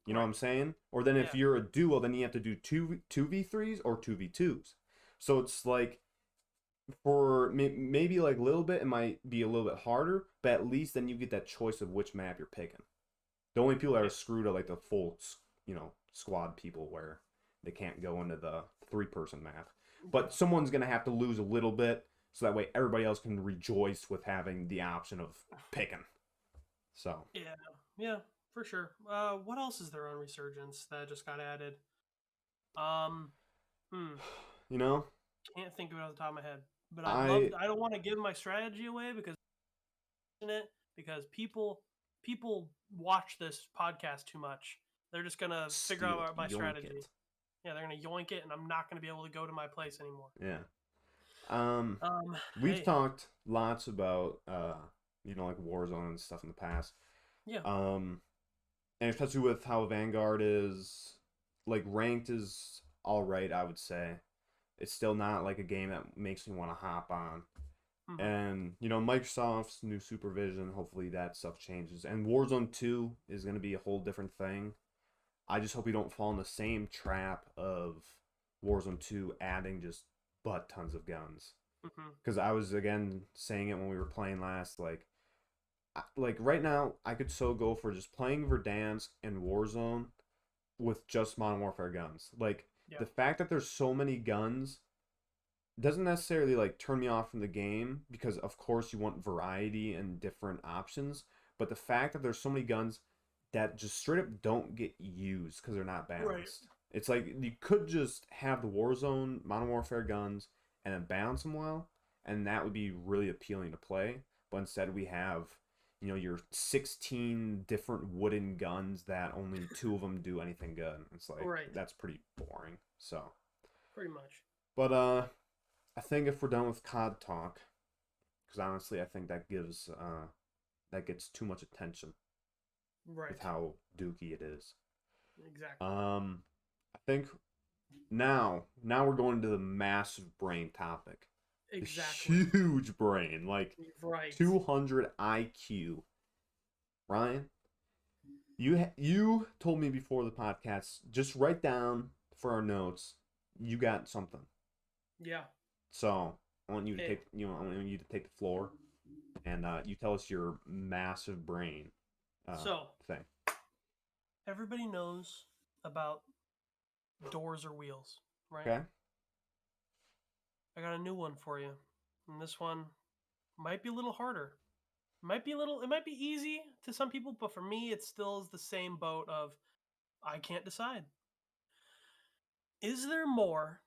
[SPEAKER 1] You know what I'm saying? Or then if
[SPEAKER 2] Yeah.
[SPEAKER 1] you're a duo, then you have to do 2v3s or 2v2s. So it's like for maybe like a little bit, it might be a little bit harder, but at least then you get that choice of which map you're picking. The only people that are screwed are like the full, squad people where they can't go into the 3-person map. But someone's gonna have to lose a little bit, so that way everybody else can rejoice with having the option of picking. So
[SPEAKER 2] yeah, for sure. What else is there on Resurgence that just got added? Um, hmm,
[SPEAKER 1] you know,
[SPEAKER 2] can't think of it off the top of my head. But I don't want to give my strategy away because people watch this podcast too much. They're just gonna figure out my strategy. It. Yeah, they're gonna yoink it, and I'm not gonna be able to go to my place anymore.
[SPEAKER 1] Yeah. We've talked lots about like Warzone and stuff in the past.
[SPEAKER 2] Yeah.
[SPEAKER 1] And especially with how Vanguard is, like, ranked is all right, I would say. It's still not like a game that makes me want to hop on. Mm-hmm. And Microsoft's new supervision, hopefully that stuff changes. And Warzone 2 is going to be a whole different thing. I just hope we don't fall in the same trap of Warzone 2 adding just butt tons of guns. Because I was, again, saying it when we were playing last, like right now, I could so go for just playing Verdansk and Warzone with just Modern Warfare guns. Like, the fact that there's so many guns doesn't necessarily, like, turn me off from the game, because, of course, you want variety and different options. But the fact that there's so many guns that just straight up don't get used because they're not balanced. Right. It's like, you could just have the Warzone, Modern Warfare guns, and then balance them well, and that would be really appealing to play. But instead we have, your 16 different wooden guns that only 2 of them do anything good. It's like, that's pretty boring. So
[SPEAKER 2] pretty much.
[SPEAKER 1] But I think if we're done with COD talk, because honestly I think that gets too much attention.
[SPEAKER 2] Right.
[SPEAKER 1] With how dookie it is.
[SPEAKER 2] Exactly.
[SPEAKER 1] I think now we're going to the massive brain topic.
[SPEAKER 2] Exactly.
[SPEAKER 1] The huge brain, like 200 IQ. Ryan, you told me before the podcast, just write down for our notes. You got something.
[SPEAKER 2] Yeah.
[SPEAKER 1] So I want you to take the floor, and you tell us your massive brain. Thing.
[SPEAKER 2] Everybody knows about doors or wheels, right?
[SPEAKER 1] Okay.
[SPEAKER 2] I got a new one for you. And this one might be a little harder. It might be easy to some people, but for me it still is the same boat of I can't decide. Is there more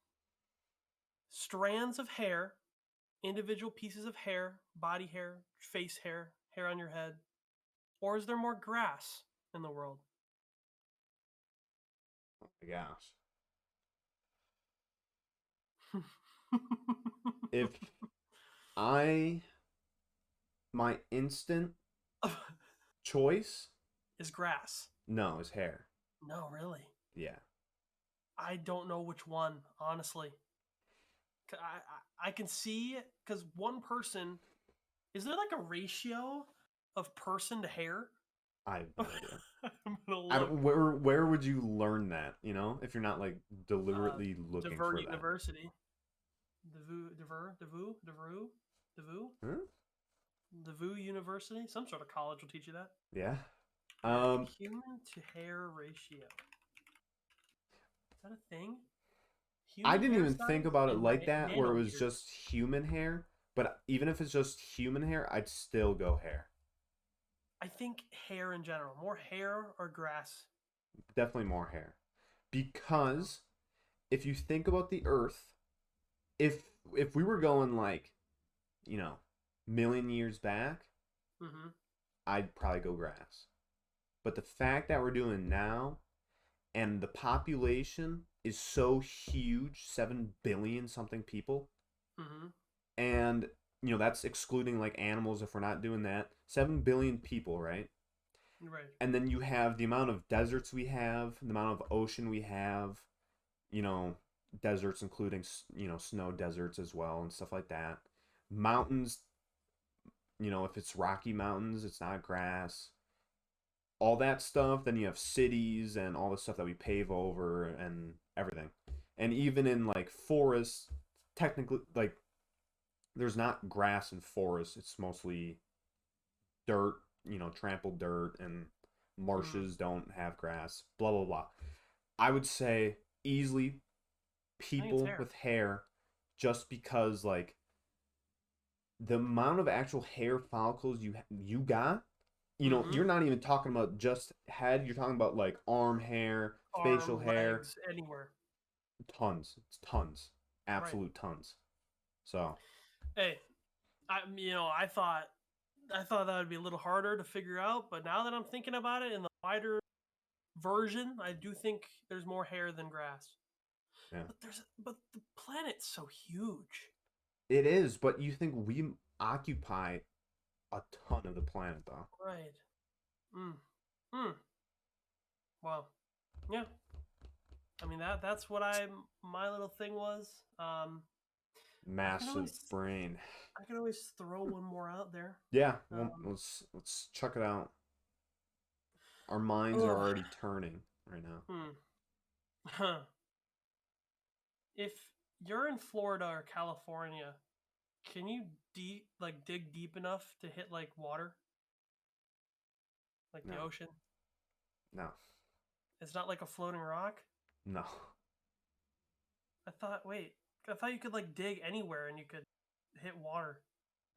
[SPEAKER 2] strands of hair, individual pieces of hair, body hair, face hair, hair on your head, or is there more grass in the world?
[SPEAKER 1] Oh my gosh. If my instant choice
[SPEAKER 2] is grass.
[SPEAKER 1] No, is hair.
[SPEAKER 2] No, really?
[SPEAKER 1] Yeah.
[SPEAKER 2] I don't know which one, honestly. I can see, because one person, is there like a ratio of person to hair?
[SPEAKER 1] I have no idea. Where would you learn that? If you're not like deliberately looking for that.
[SPEAKER 2] University. Huh? Devou University. Some sort of college will teach you that.
[SPEAKER 1] Yeah.
[SPEAKER 2] Human to hair ratio. Is that a thing?
[SPEAKER 1] I didn't even think about it like that, where it was just human hair. But even if it's just human hair, I'd still go hair.
[SPEAKER 2] I think hair in general. More hair or grass?
[SPEAKER 1] Definitely more hair. Because if you think about the Earth, if we were going like, million years back, I'd probably go grass. But the fact that we're doing now, and the population is so huge, 7 billion something people, and that's excluding like animals if we're not doing that. 7 billion people, right?
[SPEAKER 2] Right.
[SPEAKER 1] And then you have the amount of deserts we have, the amount of ocean we have, deserts including, snow deserts as well and stuff like that. Mountains, if it's Rocky Mountains, it's not grass. All that stuff. Then you have cities and all the stuff that we pave over and everything. And even in like forests, technically, like there's not grass and forest. It's mostly dirt, trampled dirt, and
[SPEAKER 2] Mm,
[SPEAKER 1] marshes don't have grass. Blah blah blah. I would say easily
[SPEAKER 2] I think it's
[SPEAKER 1] people
[SPEAKER 2] hair.
[SPEAKER 1] with hair, just because like the amount of actual hair follicles you got,
[SPEAKER 2] Mm-hmm.
[SPEAKER 1] you're not even talking about just head. You're talking about like arm hair, facial
[SPEAKER 2] Arm,
[SPEAKER 1] hair,
[SPEAKER 2] legs, anywhere.
[SPEAKER 1] tons. It's tons,
[SPEAKER 2] Right.
[SPEAKER 1] absolute tons. So
[SPEAKER 2] Hey, I thought that would be a little harder to figure out, but now that I'm thinking about it in the wider version, I do think there's more hair than grass.
[SPEAKER 1] yeah,
[SPEAKER 2] But the planet's so huge.
[SPEAKER 1] it is. But you think we occupy a ton of the planet, though?
[SPEAKER 2] Right. Mm. Mm. Well, yeah. I mean that's what my little thing was. I can
[SPEAKER 1] Massive
[SPEAKER 2] always
[SPEAKER 1] brain.
[SPEAKER 2] I can always throw one more out there.
[SPEAKER 1] Yeah, well,
[SPEAKER 2] Um,
[SPEAKER 1] let's chuck it out. Our minds are
[SPEAKER 2] ugh.
[SPEAKER 1] already turning right now.
[SPEAKER 2] Hmm. If you're in Florida or California, can you dig deep enough to hit like water, like the
[SPEAKER 1] No,
[SPEAKER 2] ocean?
[SPEAKER 1] no,
[SPEAKER 2] It's not like a floating rock.
[SPEAKER 1] no,
[SPEAKER 2] I thought you could like dig anywhere and you could hit water.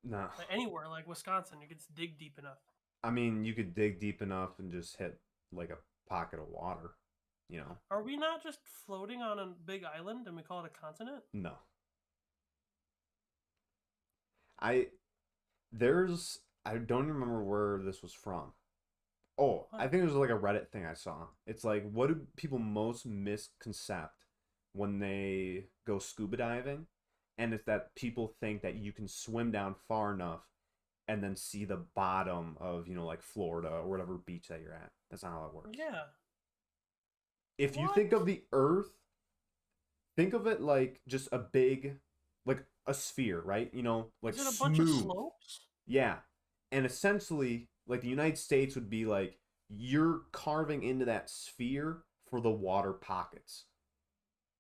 [SPEAKER 1] no.
[SPEAKER 2] Like anywhere, like Wisconsin, you could dig deep enough.
[SPEAKER 1] I mean, you could dig deep enough and just hit like a pocket of water, you know?
[SPEAKER 2] Are we not just floating on a big island and we call it a continent?
[SPEAKER 1] No. I I don't remember where this was from. Oh, I
[SPEAKER 2] What?
[SPEAKER 1] think it was like a Reddit thing I saw. It's like, what do people most misconcept when they go scuba diving? And it's that people think that you can swim down far enough and then see the bottom of, like Florida or whatever beach that you're at. That's not how it works.
[SPEAKER 2] Yeah.
[SPEAKER 1] If you
[SPEAKER 2] What?
[SPEAKER 1] think of the Earth, think of it like just a big, like a sphere, right? Like
[SPEAKER 2] Is it a bunch of
[SPEAKER 1] smooth.
[SPEAKER 2] slopes?
[SPEAKER 1] Yeah. And essentially, like the United States would be like you're carving into that sphere for the water pockets.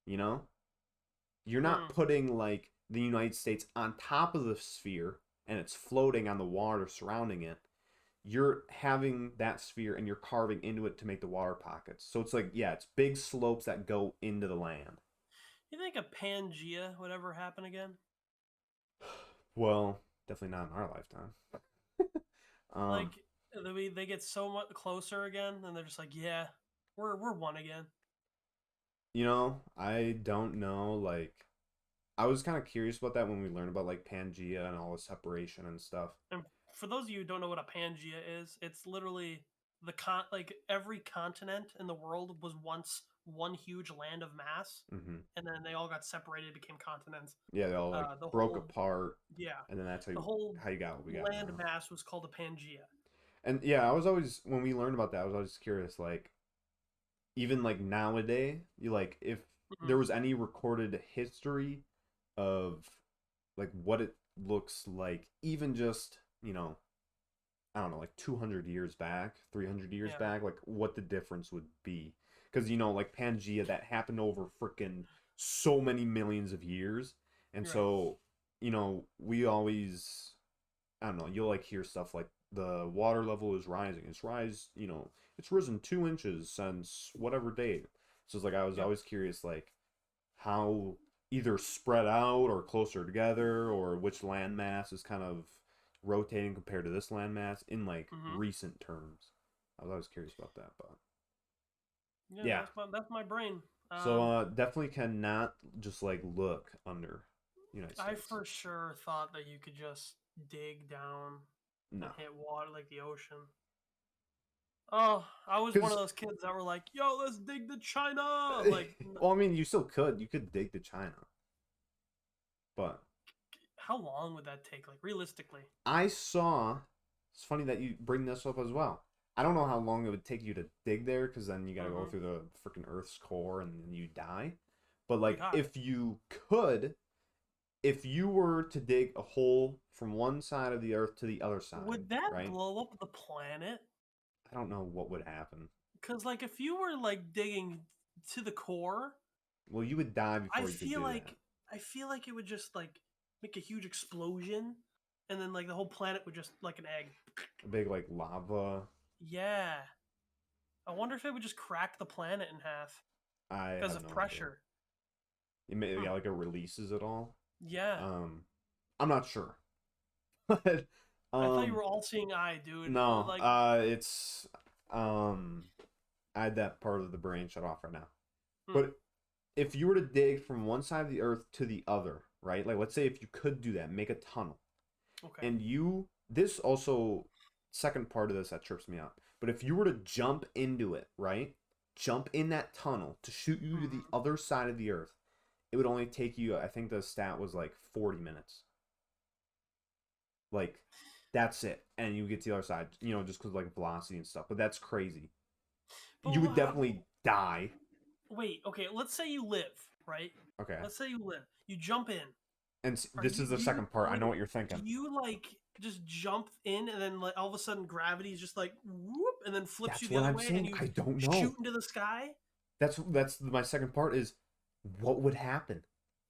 [SPEAKER 1] You know? You're not
[SPEAKER 2] Hmm.
[SPEAKER 1] putting like the United States on top of the sphere and it's floating on the water surrounding it. You're having that sphere and you're carving into it to make the water pockets. So it's like, yeah, it's big slopes that go into the land.
[SPEAKER 2] You think a Pangea would ever happen again?
[SPEAKER 1] Well, definitely not in our lifetime. Um,
[SPEAKER 2] Like they get so much closer again, and they're just like, yeah, we're one again.
[SPEAKER 1] I don't know. Like, I was kind of curious about that when we learned about like Pangea and all the separation and stuff.
[SPEAKER 2] And for those of you who don't know what a Pangea is, it's literally like every continent in the world was once one huge land of mass,
[SPEAKER 1] Hmm.
[SPEAKER 2] and then they all got separated, became continents.
[SPEAKER 1] Yeah, they all like
[SPEAKER 2] The
[SPEAKER 1] broke
[SPEAKER 2] whole
[SPEAKER 1] apart,
[SPEAKER 2] Yeah,
[SPEAKER 1] and then that's
[SPEAKER 2] the whole
[SPEAKER 1] how you got what we got
[SPEAKER 2] land
[SPEAKER 1] now.
[SPEAKER 2] mass was called a Pangea.
[SPEAKER 1] And yeah, I was always when we learned about that, I was always curious, like even like nowadays, you like if
[SPEAKER 2] Mhm.
[SPEAKER 1] there was any recorded history of like what it looks like, even just I don't know, like 200 years back, 300 years
[SPEAKER 2] Yeah,
[SPEAKER 1] back, like what the difference would be. Because, like Pangea, that happened over freaking so many millions of years. And
[SPEAKER 2] you're right.
[SPEAKER 1] so, we always, I don't know, you'll like hear stuff like the water level is rising. It's risen 2 inches since whatever date. So it's like I was
[SPEAKER 2] Yep.
[SPEAKER 1] always curious, like how either spread out or closer together or which landmass is kind of rotating compared to this landmass in like
[SPEAKER 2] Hmm.
[SPEAKER 1] recent terms. I was always curious about that, but
[SPEAKER 2] Yeah,
[SPEAKER 1] yeah.
[SPEAKER 2] that's my brain.
[SPEAKER 1] So definitely cannot just like look under United
[SPEAKER 2] I
[SPEAKER 1] States.
[SPEAKER 2] for sure thought that you could just dig down and
[SPEAKER 1] No.
[SPEAKER 2] hit water like the ocean. Oh, I was one of
[SPEAKER 1] Cuz
[SPEAKER 2] those kids that were like, "Yo, let's dig to China!" Like,
[SPEAKER 1] well, I mean, you still could. You could dig to China. But
[SPEAKER 2] how long would that take? Like, realistically,
[SPEAKER 1] I saw it's funny that you bring this up as well. I don't know how long it would take you to dig there because then you got to go
[SPEAKER 2] mm-hmm.
[SPEAKER 1] through the freaking Earth's core and then you die. But
[SPEAKER 2] We
[SPEAKER 1] like
[SPEAKER 2] die.
[SPEAKER 1] if you were to dig a hole from one side of the Earth to the other side,
[SPEAKER 2] Would that
[SPEAKER 1] right?
[SPEAKER 2] blow up the planet?
[SPEAKER 1] I don't know what would happen.
[SPEAKER 2] Because, like, if you were like digging to the core,
[SPEAKER 1] Well, you would die
[SPEAKER 2] I
[SPEAKER 1] before you could
[SPEAKER 2] feel
[SPEAKER 1] do that.
[SPEAKER 2] like I feel like it would just like make a huge explosion, and then like the whole planet would just like an egg.
[SPEAKER 1] A big like lava.
[SPEAKER 2] Yeah. I wonder if it would just crack the planet in half
[SPEAKER 1] I
[SPEAKER 2] because
[SPEAKER 1] have
[SPEAKER 2] of
[SPEAKER 1] no
[SPEAKER 2] pressure.
[SPEAKER 1] idea. Yeah, like it releases it all.
[SPEAKER 2] Yeah.
[SPEAKER 1] I'm not sure. But
[SPEAKER 2] I thought you were all seeing eye, dude.
[SPEAKER 1] no,
[SPEAKER 2] Like,
[SPEAKER 1] it's I had that part of the brain shut off right now.
[SPEAKER 2] Hmm.
[SPEAKER 1] But if you were to dig from one side of the earth to the other, right? Like let's say if you could do that, make a tunnel.
[SPEAKER 2] okay.
[SPEAKER 1] And this also, second part of this that trips me up. But if you were to jump into it, right? Jump in that tunnel to shoot you to the other side of the earth, it would only take you, I think the stat was like 40 minutes. Like, that's it. And you get to the other side, you know, just because like velocity and stuff. But that's crazy.
[SPEAKER 2] But
[SPEAKER 1] You would definitely die.
[SPEAKER 2] Wait, okay, let's say you live, right?
[SPEAKER 1] Okay.
[SPEAKER 2] Let's say you live. You jump in.
[SPEAKER 1] And this is the second part. I know what you're thinking.
[SPEAKER 2] Do you like just jump in and then like all of a sudden gravity is just like whoop and then flips you the other way and you
[SPEAKER 1] I don't know.
[SPEAKER 2] shoot into the sky?
[SPEAKER 1] That's my second part is what would happen?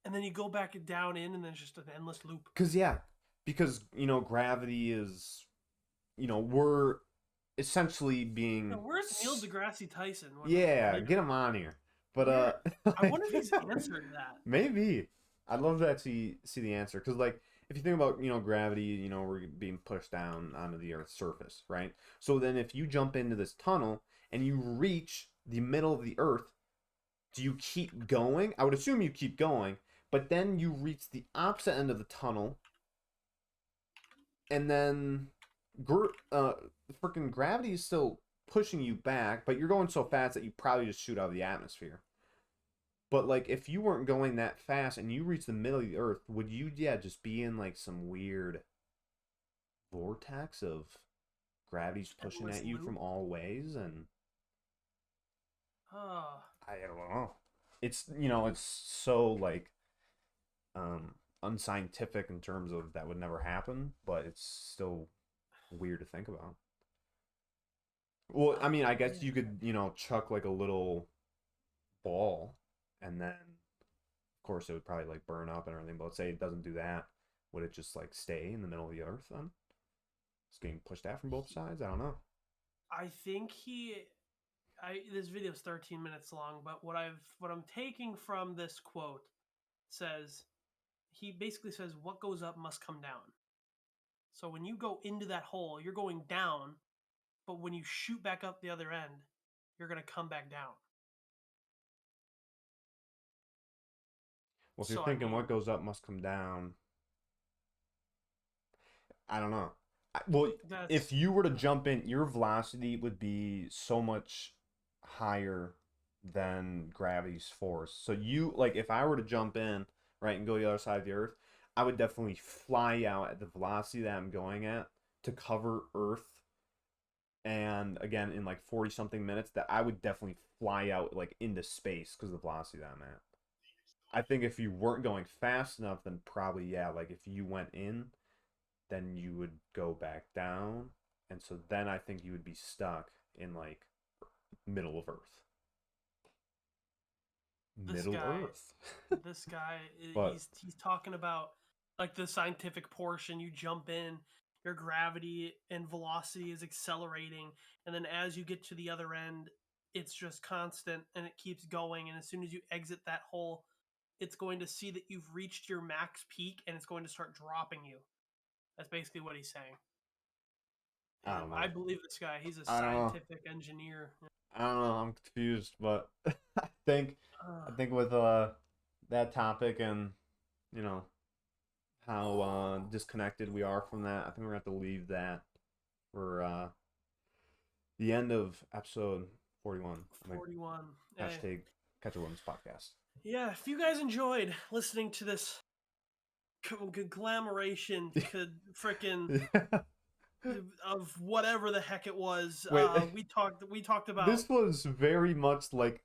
[SPEAKER 2] And then you go back down in and then it's just an endless loop.
[SPEAKER 1] Because you know gravity is, you know, we're essentially being.
[SPEAKER 2] Now, where's Neil deGrasse Tyson?
[SPEAKER 1] Yeah, get him on here. But
[SPEAKER 2] I wonder if he's answered that.
[SPEAKER 1] Maybe. I'd love to actually see the answer because, like, if you think about, you know, gravity, you know, we're being pushed down onto the Earth's surface, right? So then, if you jump into this tunnel and you reach the middle of the Earth, do you keep going? I would assume you keep going, but then you reach the opposite end of the tunnel, and then freaking gravity is still pushing you back, but you're going so fast that you probably just shoot out of the atmosphere. But like if you weren't going that fast and you reach the middle of the earth, would you just be in like some weird vortex of gravity's pushing at you from all ways? And I don't know. It's, you know, it's so like unscientific in terms of that would never happen, but it's still weird to think about. Well, I mean, I guess you could, you know, chuck like a little ball, and then, of course, it would probably like burn up and everything. But let's say it doesn't do that. Would it just like stay in the middle of the earth then? It's getting pushed out from both sides. I don't know.
[SPEAKER 2] I think this video is 13 minutes long, but what I'm taking from this quote says, he basically says, what goes up must come down. So when you go into that hole, you're going down, but when you shoot back up the other end, you're going to come back down.
[SPEAKER 1] Well, if you're thinking what goes up must come down, I don't know. Well, if you were to jump in, your velocity would be so much higher than gravity's force. So you, like, if I were to jump in, right, and go the other side of the earth, I would definitely fly out at the velocity that I'm going at to cover Earth. And again, in like 40 something minutes, that I would definitely fly out like into space because of the velocity that I'm at. I think if you weren't going fast enough, then probably, yeah, like if you went in, then you would go back down. And so then I think you would be stuck in like middle of Earth. Earth.
[SPEAKER 2] This guy,
[SPEAKER 1] But
[SPEAKER 2] he's talking about like the scientific portion. You jump in, your gravity and velocity is accelerating, and then as you get to the other end, it's just constant and it keeps going. And as soon as you exit that hole, it's going to see that you've reached your max peak and it's going to start dropping you. That's basically what he's saying.
[SPEAKER 1] I don't know.
[SPEAKER 2] I believe this guy. He's a scientific engineer.
[SPEAKER 1] I don't know. I'm confused, but I think with that topic and, you know, how disconnected we are from that, I think we're going to have to leave that for the end of episode 41.
[SPEAKER 2] 41.
[SPEAKER 1] Hashtag Catch a Women's Podcast.
[SPEAKER 2] Yeah, if you guys enjoyed listening to this conglomeration frickin' of whatever the heck it was, we talked about.
[SPEAKER 1] This was very much like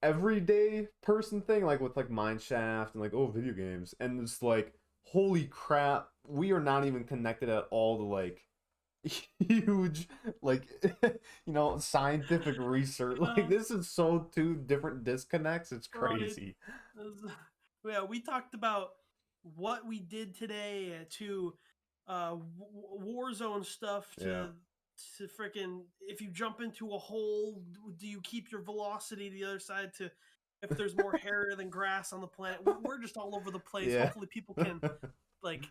[SPEAKER 1] everyday person thing, like with like Mineshaft and like video games, and it's like, holy crap, we are not even connected at all to like huge like you know, scientific research. Like this is so two different disconnects. It's crazy.
[SPEAKER 2] Yeah, we talked about what we did today to Warzone stuff to freaking if you jump into a hole, do you keep your velocity to the other side to if there's more hair than grass on the planet? We're just all over the place.
[SPEAKER 1] Yeah.
[SPEAKER 2] Hopefully people can like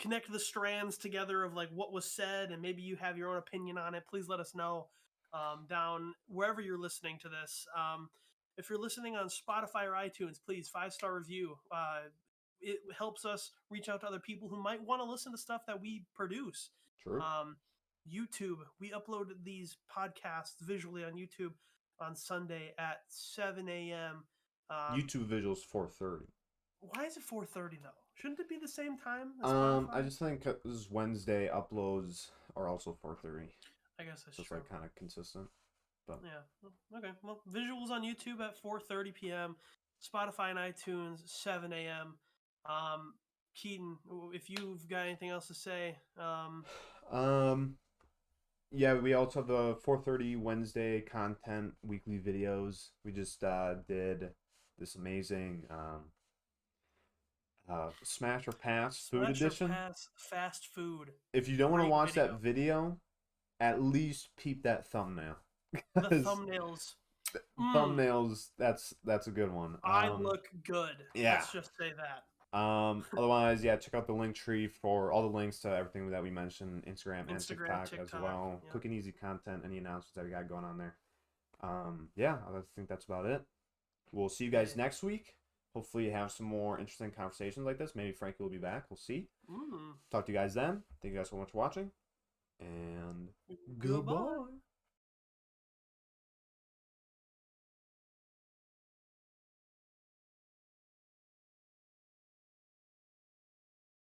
[SPEAKER 2] connect the strands together of like what was said, and maybe you have your own opinion on it. Please let us know down wherever you're listening to this. If you're listening on Spotify or iTunes, please 5-star review. It helps us reach out to other people who might want to listen to stuff that we produce.
[SPEAKER 1] True.
[SPEAKER 2] YouTube, we upload these podcasts visually on YouTube on Sunday at 7 a.m.
[SPEAKER 1] YouTube visuals 4:30.
[SPEAKER 2] Why is it 4:30 though? Shouldn't it be the same time?
[SPEAKER 1] As I just think because Wednesday uploads are also 4:30.
[SPEAKER 2] I guess that's
[SPEAKER 1] just
[SPEAKER 2] true.
[SPEAKER 1] Like kind of consistent. But
[SPEAKER 2] yeah, okay. Well, visuals on YouTube at 4:30 p.m. Spotify and iTunes 7 a.m. Keaton, if you've got anything else to say,
[SPEAKER 1] yeah, we also have the 4:30 Wednesday content weekly videos. We just did this amazing Smash or Pass food edition.
[SPEAKER 2] Pass fast food.
[SPEAKER 1] If you don't want to watch that video, at least peep that thumbnail.
[SPEAKER 2] The thumbnails.
[SPEAKER 1] Thumbnails. That's a good one.
[SPEAKER 2] I look good.
[SPEAKER 1] Yeah.
[SPEAKER 2] Let's just say that.
[SPEAKER 1] Otherwise, yeah, check out the link tree for all the links to everything that we mentioned, Instagram and TikTok as well. Yeah. Quick and easy content, any announcements that we got going on there. Yeah, I think that's about it. We'll see you guys next week. Hopefully have some more interesting conversations like this. Maybe Frankie will be back. We'll see. Talk to you guys then. Thank you guys so much for watching. And goodbye.